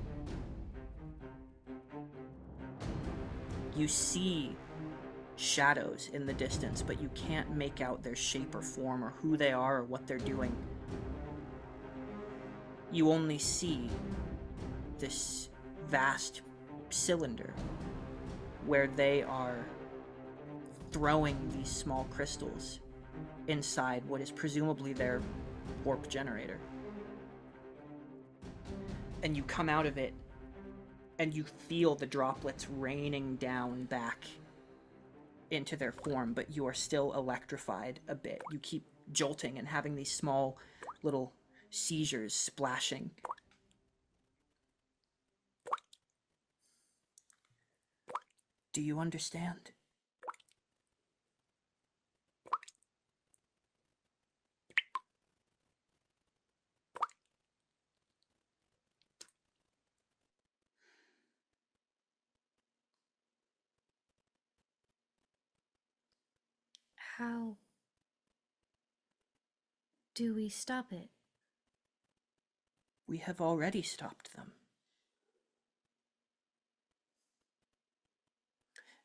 You see shadows in the distance, but you can't make out their shape or form or who they are or what they're doing. You only see this vast cylinder where they are throwing these small crystals inside what is presumably their warp generator. And you come out of it and you feel the droplets raining down back into their form, but you are still electrified a bit. You keep jolting and having these small little seizures, splashing. Do you understand? How do we stop it? We have already stopped them.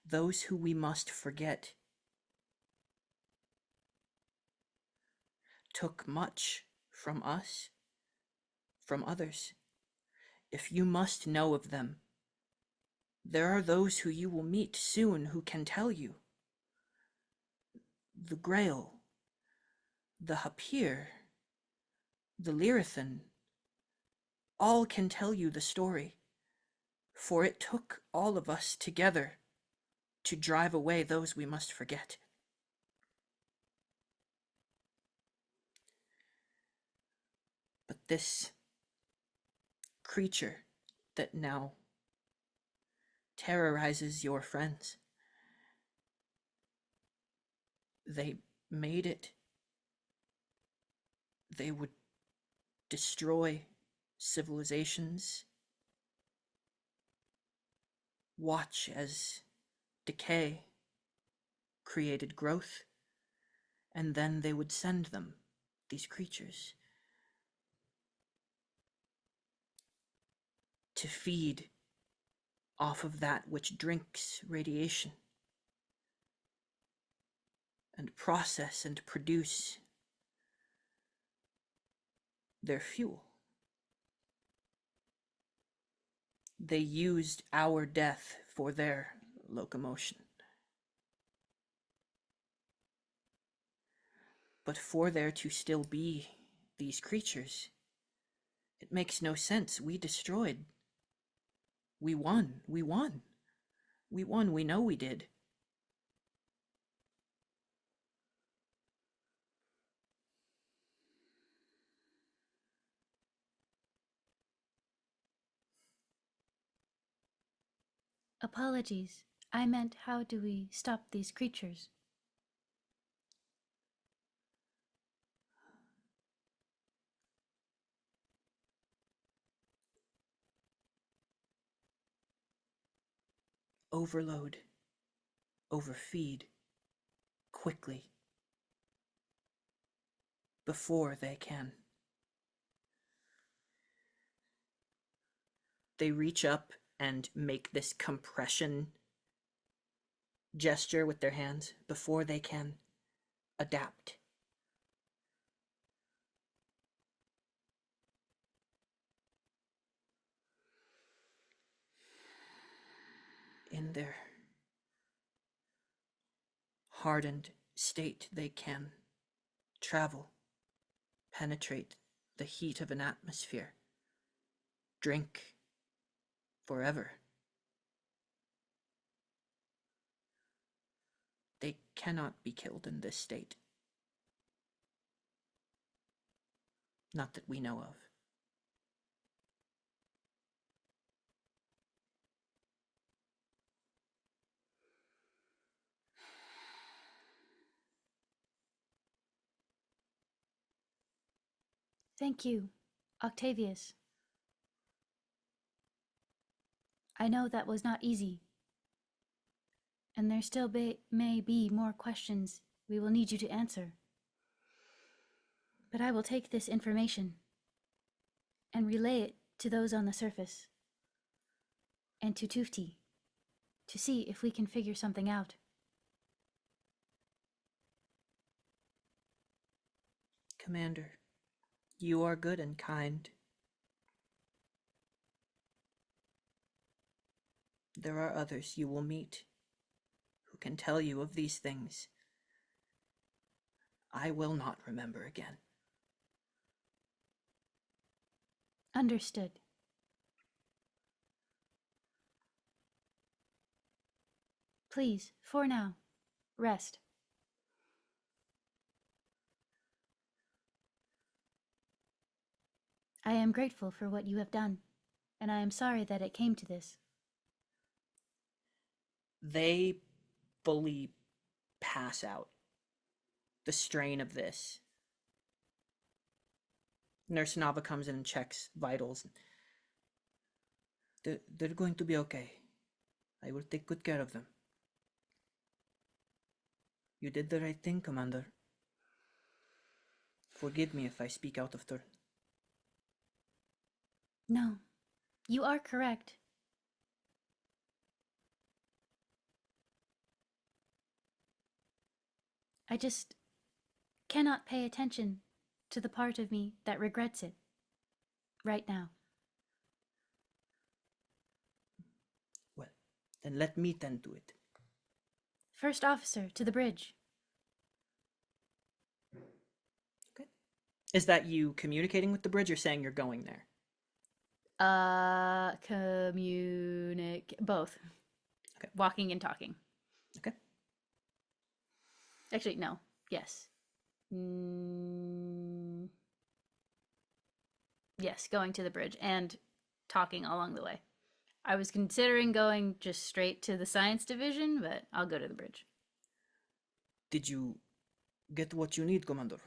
Those who we must forget took much from us, from others. If you must know of them, there are those who you will meet soon who can tell you. The Grail, the Hapir, the Lyrathan, all can tell you the story, for it took all of us together to drive away those we must forget. But this creature that now terrorizes your friends, they made it. They would destroy civilizations, watch as decay created growth, and then they would send them, these creatures, to feed off of that which drinks radiation, and process and produce their fuel. They used our death for their locomotion. But for there to still be these creatures, it makes no sense. We destroyed. We won. We won. We won. We know we did. Apologies. I meant, how do we stop these creatures? Overload. Overfeed. Quickly. Before they can. They reach up and make this compression gesture with their hands before they can adapt. In their hardened state, they can travel, penetrate the heat of an atmosphere, drink forever. They cannot be killed in this state. Not that we know of. Thank you, Octavius. I know that was not easy, and there still may be more questions we will need you to answer. But I will take this information and relay it to those on the surface and to Tufti to see if we can figure something out. Commander, you are good and kind. There are others you will meet who can tell you of these things. I will not remember again. Understood. Please, for now, rest. I am grateful for what you have done, and I am sorry that it came to this. They fully pass out. The strain of this. Nurse Nava comes in and checks vitals. They're going to be okay. I will take good care of them. You did the right thing, Commander. Forgive me if I speak out of turn. No, you are correct. I just cannot pay attention to the part of me that regrets it right now. Well, then let me tend to it. First officer, to the bridge. Okay. Is that you communicating with the bridge or saying you're going there? Both. Okay. Walking and talking. Okay. Actually, no. Yes. Yes, going to the bridge and talking along the way. I was considering going just straight to the science division, but I'll go to the bridge. Did you get what you need, Commander?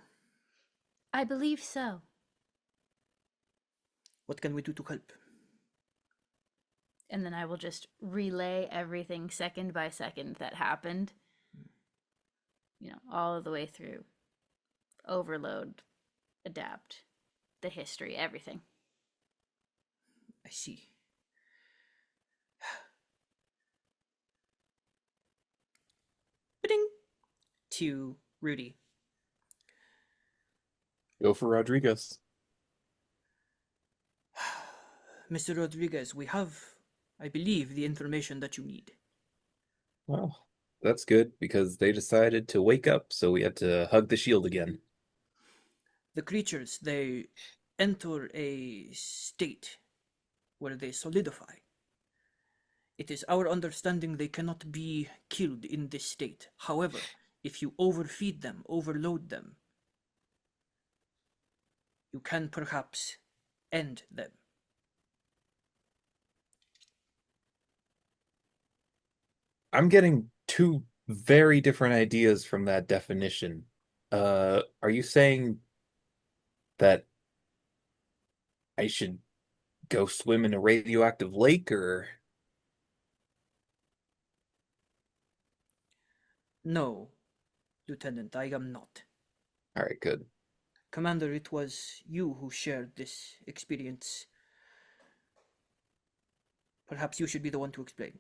I believe so. What can we do to help? And then I will just relay everything second by second that happened. All of the way through. Overload, adapt, the history, everything. I see. Ba-ding! To Rudy. Go for Rodriguez. Mr. Rodriguez, we have, I believe, the information that you need. Well, that's good because they decided to wake up, so we had to hug the shield again. The creatures, they enter a state where they solidify. It is our understanding they cannot be killed in this state. However, if you overfeed them, overload them, you can perhaps end them. I'm getting two very different ideas from that definition. Are you saying that I should go swim in a radioactive lake, or? No, Lieutenant, I am not. All right, good. Commander, it was you who shared this experience. Perhaps you should be the one to explain.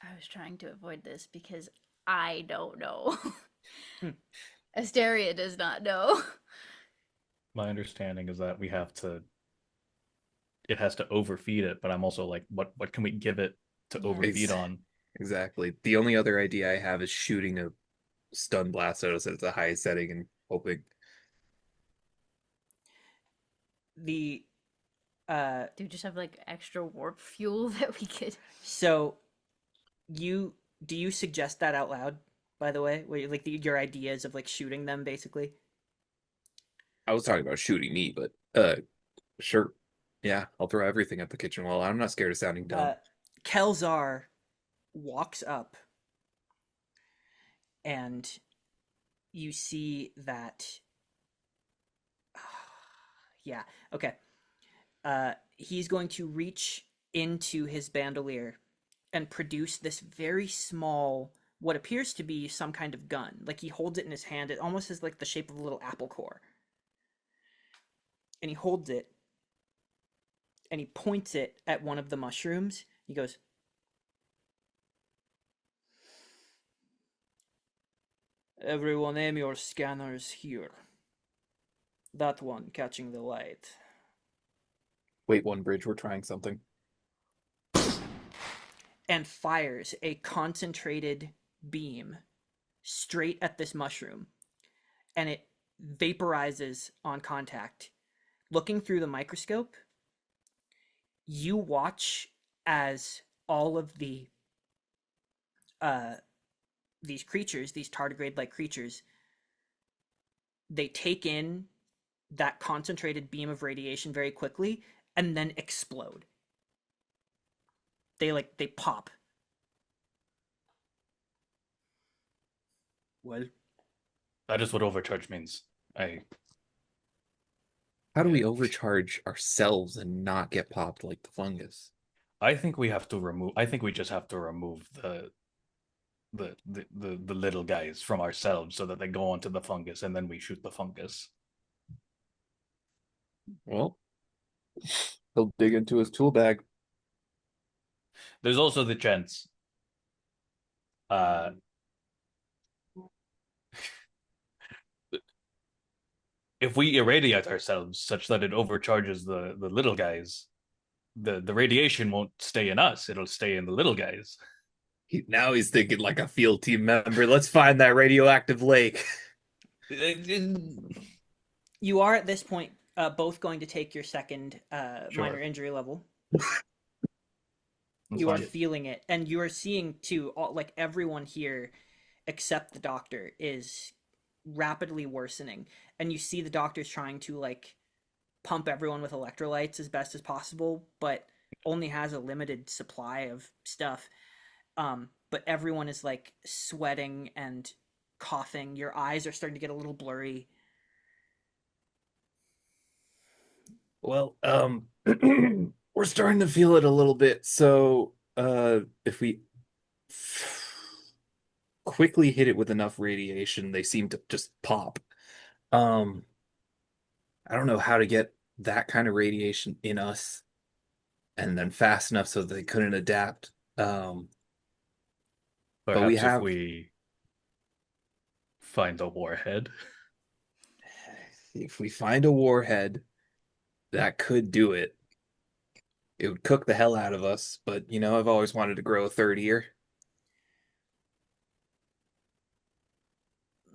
I was trying to avoid this because I don't know. Asteria does not know. My understanding is that it has to overfeed it, but I'm also like, what can we give it to overfeed on? Exactly. The only other idea I have is shooting a stun blast at us at the highest setting and hoping. The Do we just have like extra warp fuel that we could? So, do you suggest that out loud? By the way, where like your ideas of like shooting them, basically. I was talking about shooting me, but sure. Yeah, I'll throw everything at the kitchen wall. I'm not scared of sounding dumb. Kelzar walks up, and you see that. Yeah. Okay. He's going to reach into his bandolier and produce this very small, what appears to be some kind of gun. Like he holds it in his hand. It almost is like the shape of a little apple core. And he holds it, and he points it at one of the mushrooms. He goes, "Everyone aim your scanners here. That one catching the light." Wait, one bridge, we're trying something. And fires a concentrated beam straight at this mushroom. And it vaporizes on contact. Looking through the microscope, you watch as all of these creatures, these tardigrade-like creatures, they take in that concentrated beam of radiation very quickly and then explode. They pop. Well, That is what overcharge means. How do we overcharge ourselves and not get popped like the fungus? I think we just have to remove the little guys from ourselves so that they go onto the fungus and then we shoot the fungus. Well, he'll dig into his tool bag. There's also the chance if we irradiate ourselves such that it overcharges the little guys, the radiation won't stay in us, it'll stay in the little guys. Now he's thinking like a field team member. Let's find that radioactive lake. You are at this point both going to take your second Sure. minor injury level. That's You are fine. feeling it, and you are seeing too, like everyone here except the doctor is rapidly worsening, and you see the doctor's trying to like pump everyone with electrolytes as best as possible, but only has a limited supply of stuff. but everyone is like sweating and coughing. Your eyes are starting to get a little blurry. Well, we're starting to feel it a little bit. So, if we quickly hit it with enough radiation, they seem to just pop. Um, I don't know how to get that kind of radiation in us and then fast enough so that they couldn't adapt. But we Perhaps if have, we find a warhead. if we find a warhead, that could do it. It would cook the hell out of us, but you know, I've always wanted to grow a third ear.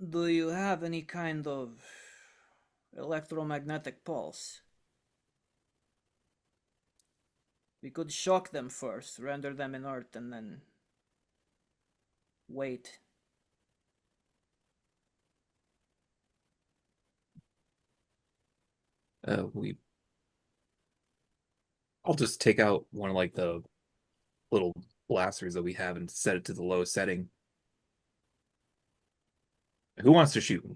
Do you have any kind of electromagnetic pulse? We could shock them first, render them inert, and then wait. We I'll just take out one of like the little blasters that we have and set it to the lowest setting. Who wants to shoot me?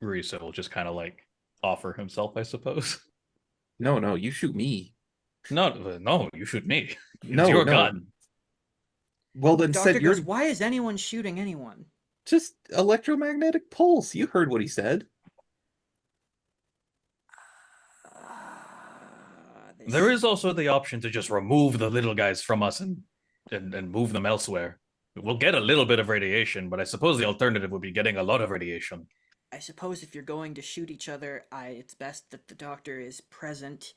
Risa will just kind of like offer himself, I suppose. No, you shoot me. No, you shoot me. It's No, your no. gun. Well, then Doctor said goes, you're why is anyone shooting anyone? just electromagnetic pulse. You heard what he said. There is also the option to just remove the little guys from us and move them elsewhere. We'll get a little bit of radiation, but I suppose the alternative would be getting a lot of radiation. I suppose if you're going to shoot each other, it's best that the doctor is present.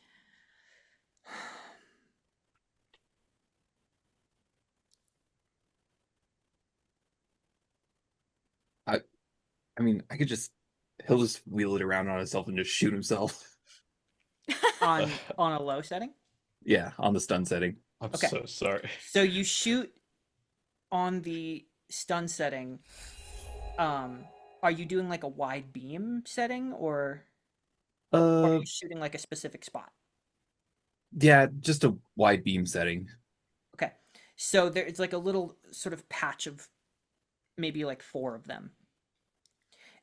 I mean, I could just he'll just wheel it around on himself and just shoot himself. on a low setting? Yeah, on the stun setting. I'm Okay. so sorry. So you shoot on the stun setting. Are you doing like a wide beam setting or are you shooting like a specific spot? Yeah, just a wide beam setting. Okay. So it's like a little sort of patch of maybe like 4 of them.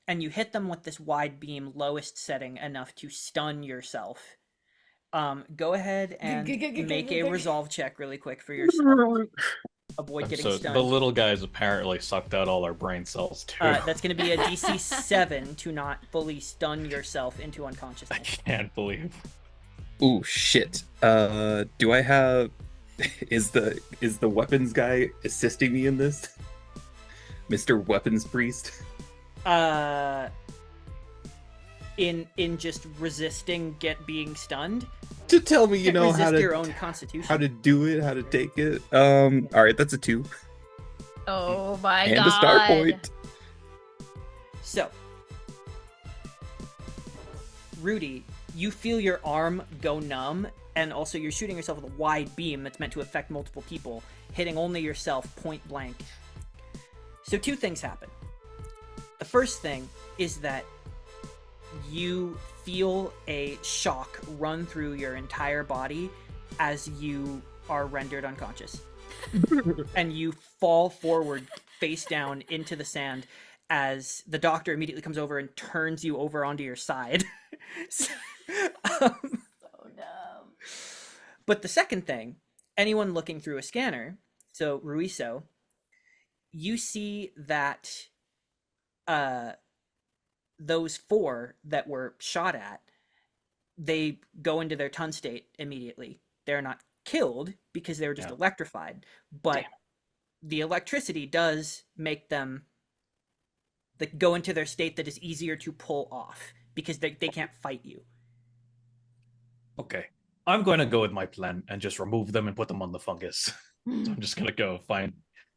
And you hit them with this wide beam lowest setting enough to stun yourself. Go ahead and make a resolve check really quick for yourself. Avoid getting stunned. The little guys apparently sucked out all our brain cells too. That's going to be a DC 7 to not fully stun yourself into unconsciousness. I can't believe. Ooh, shit. Do I have... Is the weapons guy assisting me in this? Mr. Weapons Priest? In just resisting being stunned? To tell me, you know, how to... your own constitution. How to do it, how to take it. Alright, that's a 2. Oh my and god. a star point. So, Rudy, you feel your arm go numb, and also you're shooting yourself with a wide beam that's meant to affect multiple people, hitting only yourself point blank. So 2 things happen. The first thing is that you feel a shock run through your entire body as you are rendered unconscious. And you fall forward face down into the sand as the doctor immediately comes over and turns you over onto your side. So dumb. But the second thing, anyone looking through a scanner, so Ruiso, you see that those 4 that were shot at, they go into their Tun State immediately. They're not killed because they were just electrified, but the electricity does make them go into their state that is easier to pull off because they can't fight you. Okay. I'm going to go with my plan and just remove them and put them on the fungus. So I'm just going to go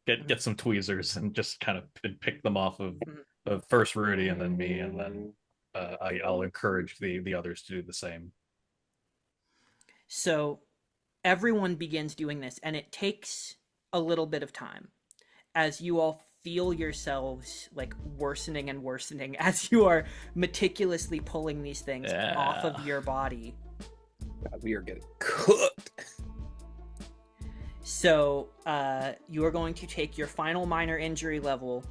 get some tweezers and just kind of pick them off of first Rudy and then me, and then I'll encourage the others to do the same. So everyone begins doing this, and it takes a little bit of time as you all feel yourselves like worsening and worsening as you are meticulously pulling these things off of your body. God, we are getting cooked. So, you are going to take your final minor injury level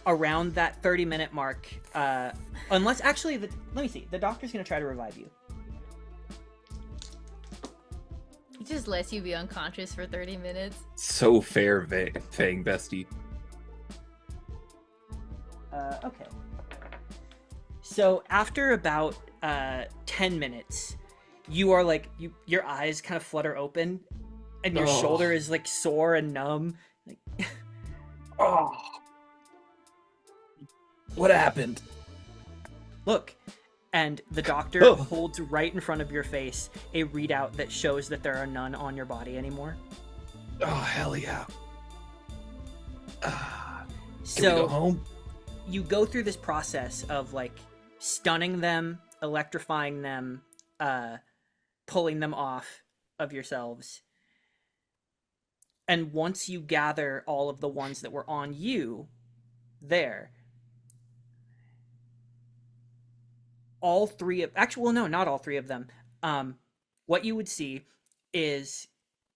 around that 30-minute mark. Unless, actually, let me see. The doctor's going to try to revive you. He just lets you be unconscious for 30 minutes. So fair, Fang bestie. Okay. So after about 10 minutes, you are like, your eyes kind of flutter open, and your shoulder is like sore and numb. Like, oh, what happened? Look, and the doctor holds right in front of your face a readout that shows that there are none on your body anymore. Oh, hell yeah. Can we So go home? you go through this process of like stunning them, electrifying them, pulling them off of yourselves. And once you gather all of the ones that were on you there, all three of, actually, well, no, not all three of them. What you would see is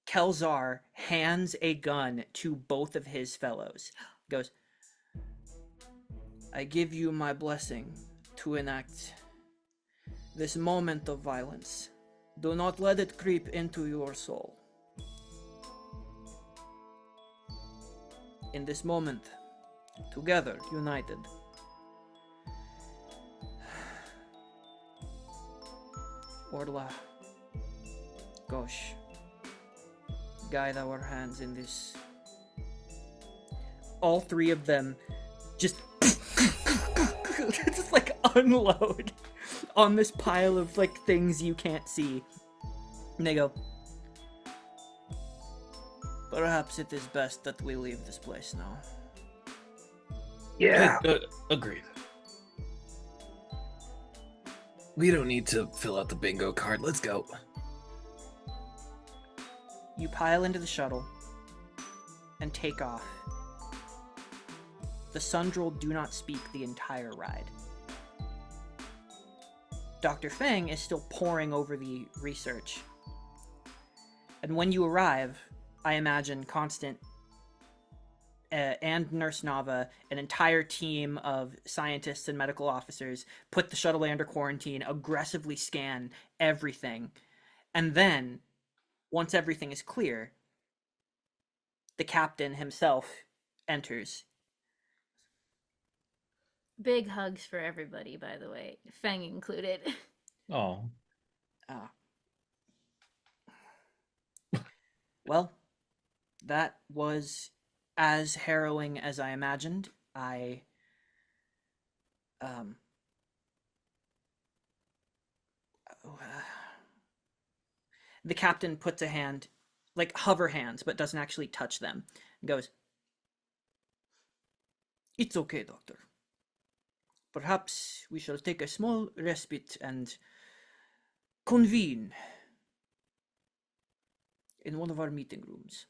Kelzar hands a gun to both of his fellows. Goes, I give you my blessing to enact this moment of violence. Do not let it creep into your soul. In this moment, together, united, Orla, Gosh, guide our hands in this. All three of them just just like unload on this pile of like things you can't see. And they go, perhaps it is best that we leave this place now. Yeah. Agreed. We don't need to fill out the bingo card. Let's go. You pile into the shuttle and take off. The Sundrel do not speak the entire ride. Dr. Feng is still poring over the research. And when you arrive, I imagine Constant and Nurse Nava, an entire team of scientists and medical officers, put the shuttle under quarantine, aggressively scan everything. And then, once everything is clear, the captain himself enters. Big hugs for everybody, by the way, Feng included. Oh. Well, that was as harrowing as I imagined. The captain puts a hand, like hover hands, but doesn't actually touch them, and goes, "It's okay, Doctor. Perhaps we shall take a small respite and convene in one of our meeting rooms.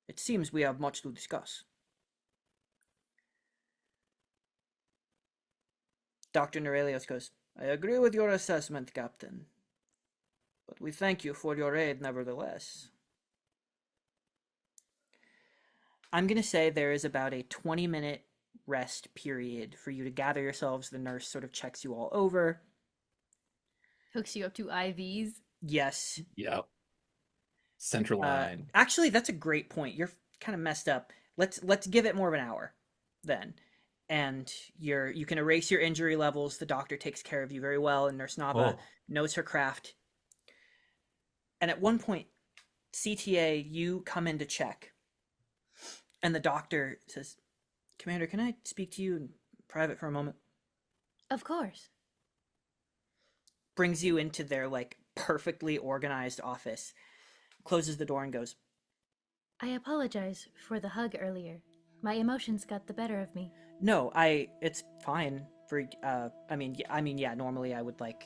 It seems we have much to discuss." Dr. Norelios goes, "I agree with your assessment, Captain, but we thank you for your aid nevertheless." I'm going to say there is about a 20-minute rest period for you to gather yourselves. The nurse sort of checks you all over. Hooks you up to IVs. Yes. Yep. Central line. Actually, that's a great point. You're kind of messed up. Let's give it more of an hour then. And you can erase your injury levels. The doctor takes care of you very well, and Nurse Nava knows her craft. And at one point, CTA, you come in to check. And the doctor says, "Commander, can I speak to you in private for a moment?" Of course. Brings you into their like perfectly organized office. Closes the door and goes, I apologize for the hug earlier. My emotions got the better of me. "No, it's fine for yeah, normally I would like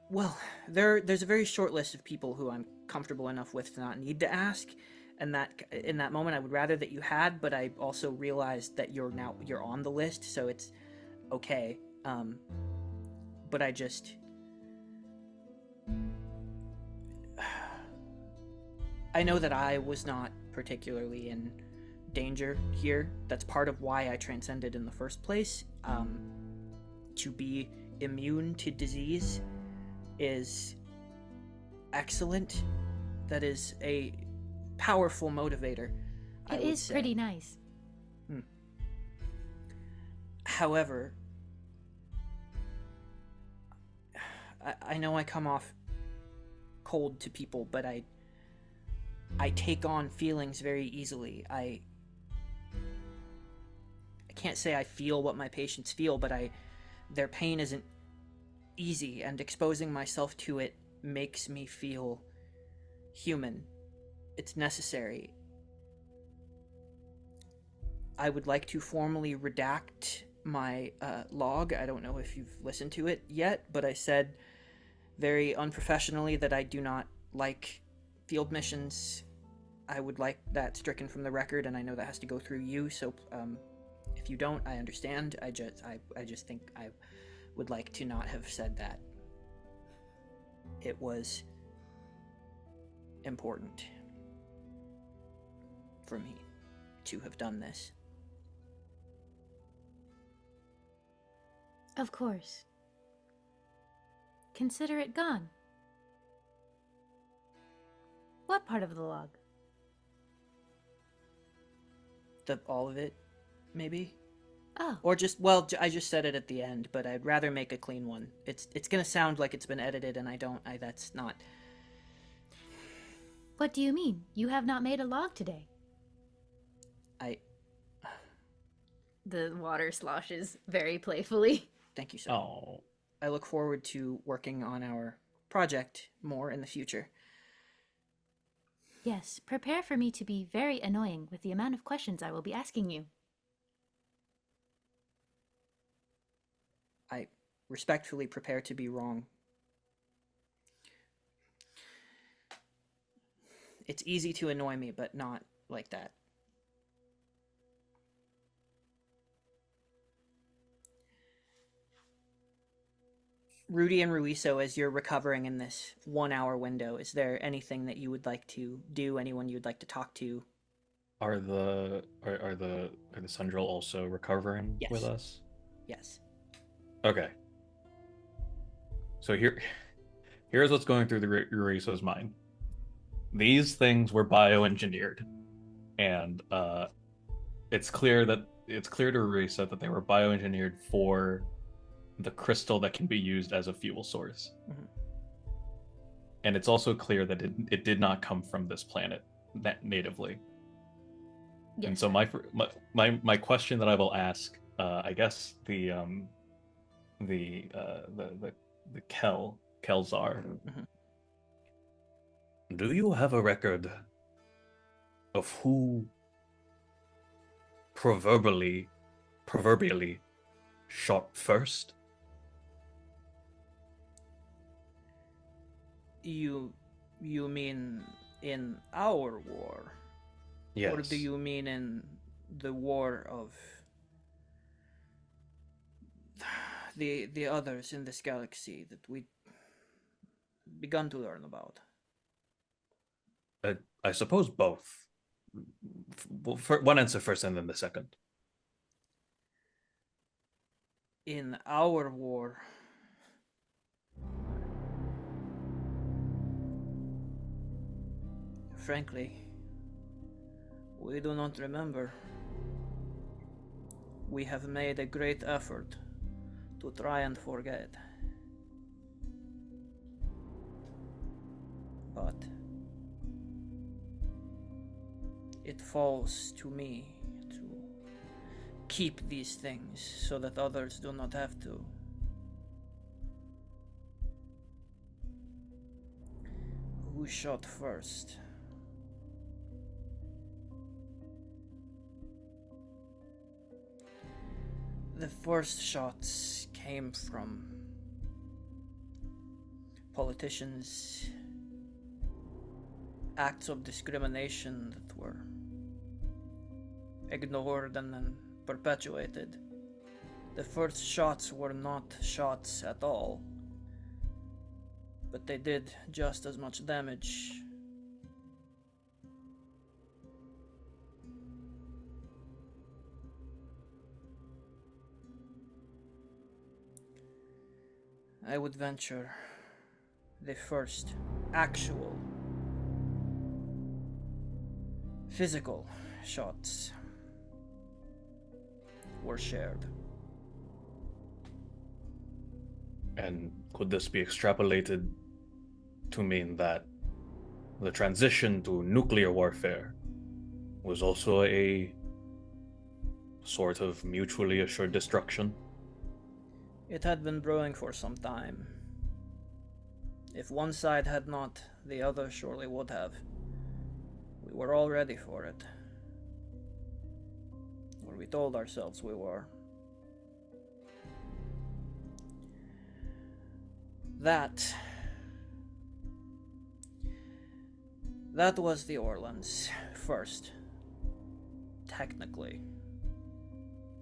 well, there's a very short list of people who I'm comfortable enough with to not need to ask, and that in that moment I would rather that you had, but I also realized that you're on the list, so it's okay. But I just... I know that I was not particularly in danger here. That's part of why I transcended in the first place. To be immune to disease is excellent. That is a powerful motivator. It is pretty nice. However, I know I come off cold to people, but I take on feelings very easily. I can't say I feel what my patients feel, but their pain isn't easy, and exposing myself to it makes me feel human. It's necessary. I would like to formally redact my log. I don't know if you've listened to it yet, but I said very unprofessionally that I do not like field missions. I would like that stricken from the record, and I know that has to go through you, so if you don't, I understand. I just think I would like to not have said that. It was important for me to have done this. Of course. Consider it gone. What part of the log? All of it, maybe? Oh. Or just, well, I just said it at the end, but I'd rather make a clean one. It's gonna sound like it's been edited, and that's not... What do you mean? You have not made a log today. The water sloshes very playfully. Thank you, sir. Oh. I look forward to working on our project more in the future. Yes, prepare for me to be very annoying with the amount of questions I will be asking you. I respectfully prepare to be wrong. It's easy to annoy me, but not like that. Rudy and Ruiso, as you're recovering in this 1 hour window, is there anything that you would like to do? Anyone you'd like to talk to? Are the Sundrel also recovering Yes. with us? Yes. Okay. So here's what's going through the Ruiso's mind. These things were bioengineered, and it's clear to Ruiso that they were bioengineered for the crystal that can be used as a fuel source. Mm-hmm. And it's also clear that it did not come from this planet natively. Yes. And so my question that I will ask, I guess the Kelzar. Mm-hmm. Do you have a record of who proverbially shot first? You mean in our war? Yes. Or do you mean in the war of the others in this galaxy that we begun to learn about? I suppose both. Well, one answer first and then the second. In our war, frankly, we do not remember. We have made a great effort to try and forget. But it falls to me to keep these things so that others do not have to. Who shot first? The first shots came from politicians' acts of discrimination that were ignored and then perpetuated. The first shots were not shots at all, but they did just as much damage. I would venture the first actual physical shots were shared. And could this be extrapolated to mean that the transition to nuclear warfare was also a sort of mutually assured destruction? It had been brewing for some time. If one side had not, the other surely would have. We were all ready for it. Or we told ourselves we were. That was the Orlands first, technically.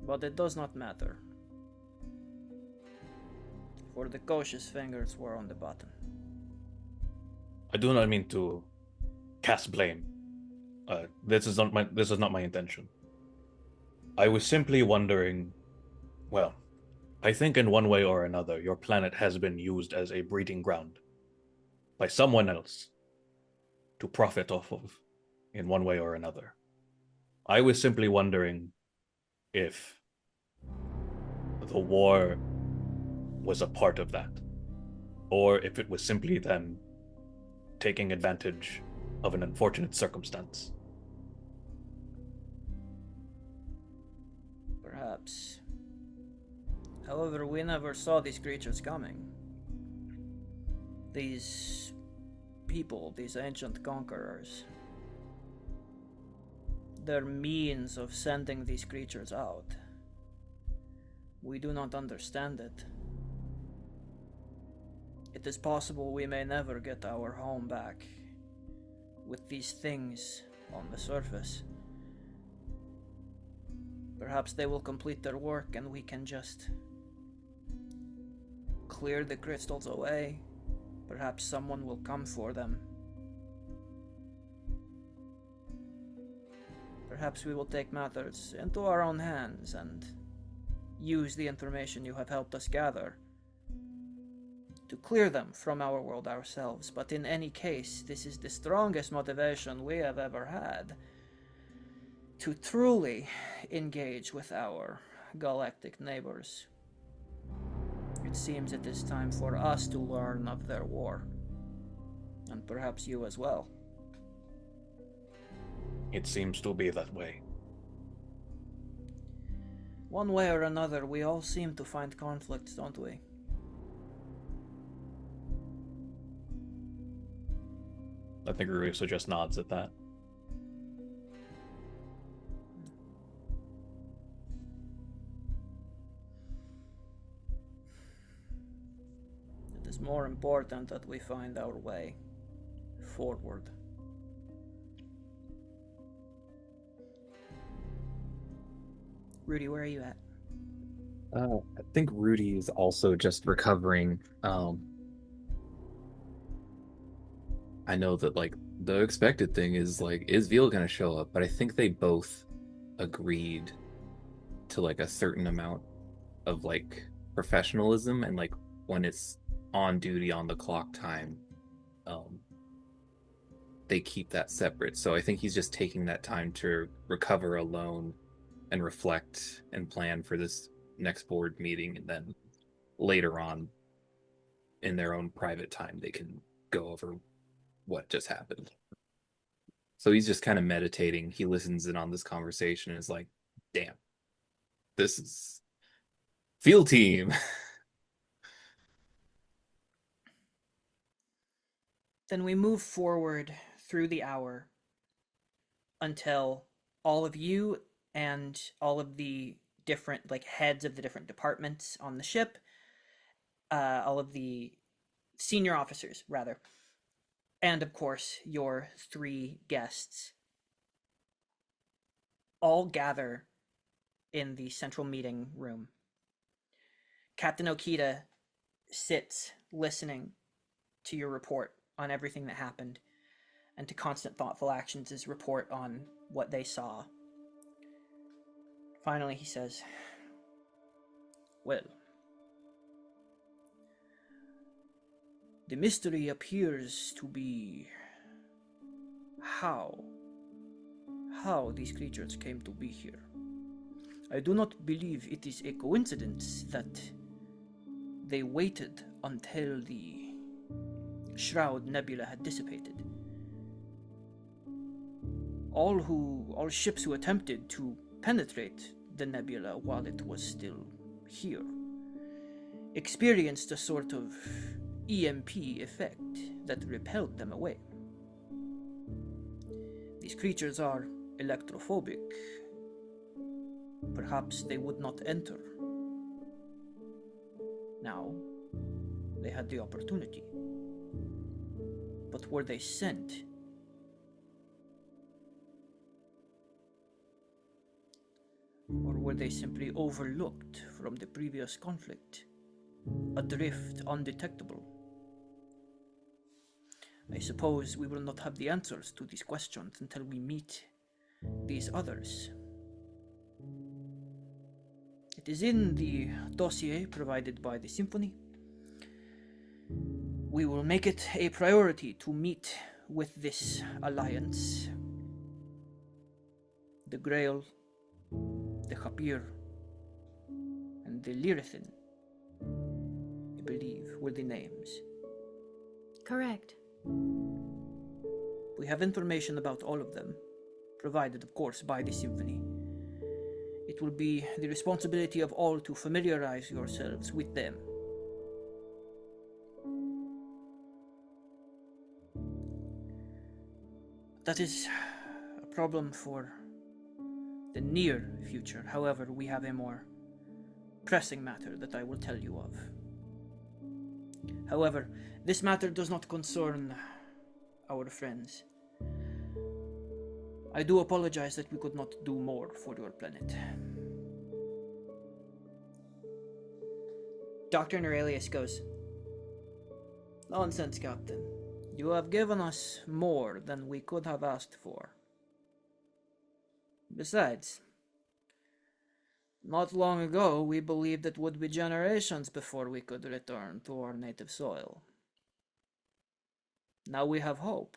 But it does not matter. For the Kosh's fingers were on the button. I do not mean to cast blame. This is not my intention. I was simply wondering, well, I think in one way or another, your planet has been used as a breeding ground by someone else to profit off of in one way or another. I was simply wondering if the war was a part of that, or if it was simply them taking advantage of an unfortunate circumstance. Perhaps. However, we never saw these creatures coming. These people, these ancient conquerors. Their means of sending these creatures out. We do not understand it. It is possible we may never get our home back with these things on the surface. Perhaps they will complete their work and we can just clear the crystals away. Perhaps someone will come for them. Perhaps we will take matters into our own hands and use the information you have helped us gather to clear them from our world ourselves. But in any case, this is the strongest motivation we have ever had to truly engage with our galactic neighbors. It seems it is time for us to learn of their war, and perhaps you as well. It seems to be that way. One way or another, we all seem to find conflicts, don't we? I think Ruiso just nods at that. It is more important that we find our way forward. Rudy, where are you at? I think Rudy is also just recovering. I know that like the expected thing is like, is Veal gonna show up? But I think they both agreed to like a certain amount of like professionalism, and like when it's on duty on the clock time, they keep that separate. So I think he's just taking that time to recover alone and reflect and plan for this next board meeting, and then later on in their own private time they can go over what just happened. So he's just kind of meditating. He listens in on this conversation and is like, damn, this is field team. Then we move forward through the hour until all of you and all of the different like heads of the different departments on the ship, all of the senior officers rather, and of course your three guests all gather in the central meeting room Captain Okita sits listening to your report on everything that happened, and to Constant Thoughtful Actions' report on what they saw. Finally, he says, "Well, the mystery appears to be how these creatures came to be here. I do not believe it is a coincidence that they waited until the Shroud Nebula had dissipated. All ships who attempted to penetrate the nebula while it was still here experienced a sort of EMP effect that repelled them away. These creatures are electrophobic. Perhaps they would not enter. Now, they had the opportunity. But were they sent? Or were they simply overlooked from the previous conflict? Adrift, undetectable? I suppose we will not have the answers to these questions until we meet these others. It is in the dossier provided by the Symphony. We will make it a priority to meet with this alliance. The Grail, the Khapir, and the Lyrithin, I believe, were the names. Correct. We have information about all of them, provided, of course, by the Symphony. It will be the responsibility of all to familiarize yourselves with them. That is a problem for the near future. However, we have a more pressing matter that I will tell you of. However, this matter does not concern our friends. I do apologize that we could not do more for your planet. Dr. Neuralius goes, "Nonsense, Captain. You have given us more than we could have asked for. Besides, not long ago we believed it would be generations before we could return to our native soil. Now we have hope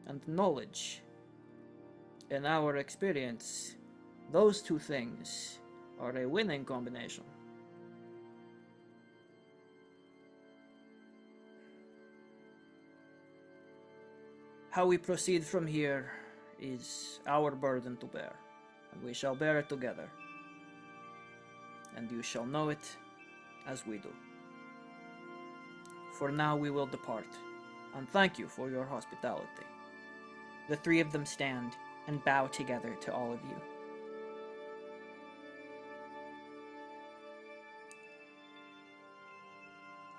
and knowledge. In our experience, those two things are a winning combination. How we proceed from here is our burden to bear, and we shall bear it together. And you shall know it as we do. For now we will depart, and thank you for your hospitality." The three of them stand and bow together to all of you.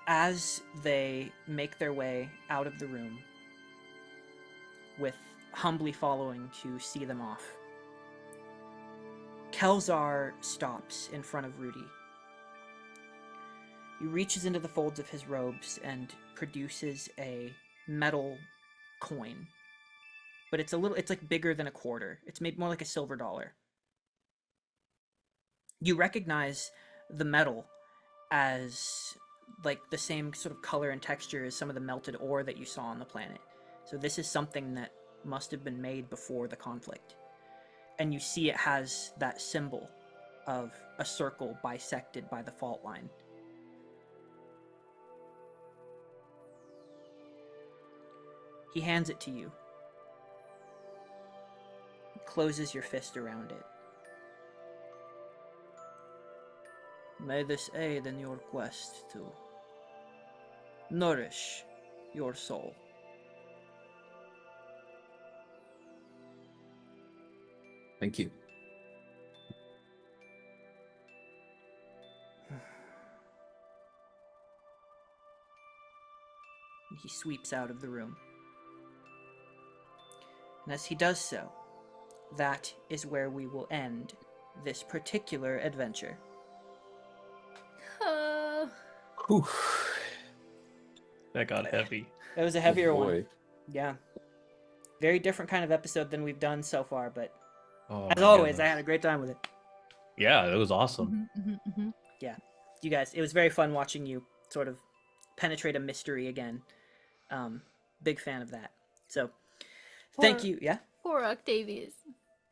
As they make their way out of the room, with humbly following to see them off, Kelzar stops in front of Rudy. He reaches into the folds of his robes and produces a metal coin. But it's like bigger than a quarter. It's maybe more like a silver dollar. You recognize the metal as like the same sort of color and texture as some of the melted ore that you saw on the planet. So this is something that must have been made before the conflict. And you see it has that symbol of a circle bisected by the fault line. He hands it to you. Closes your fist around it. May this aid in your quest to nourish your soul. Thank you. He sweeps out of the room. And as he does so, that is where we will end this particular adventure. Whew. That got heavy. It was a heavier Oh, one. boy. Yeah. Very different kind of episode than we've done so far, but Oh, as my always, I goodness. had a great time with it. Yeah, it was awesome. Yeah. You guys, it was very fun watching you sort of penetrate a mystery again. Big fan of that. So, thank you. Yeah? Poor Octavius.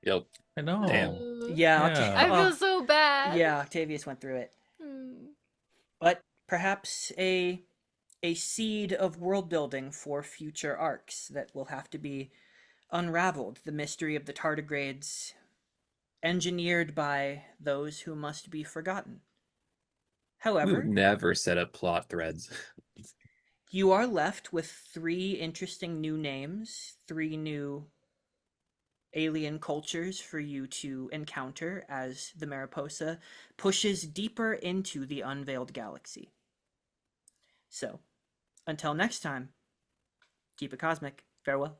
Yep. I know. Damn. Yeah. I feel so bad. Yeah, Octavius went through it. But perhaps a seed of world building for future arcs that will have to be unraveled. The mystery of the tardigrades, engineered by those who must be forgotten. We would However, never set up plot threads. you are left with 3 interesting new names, 3 new alien cultures for you to encounter as the Mariposa pushes deeper into the unveiled galaxy. So, until next time, keep it cosmic. Farewell.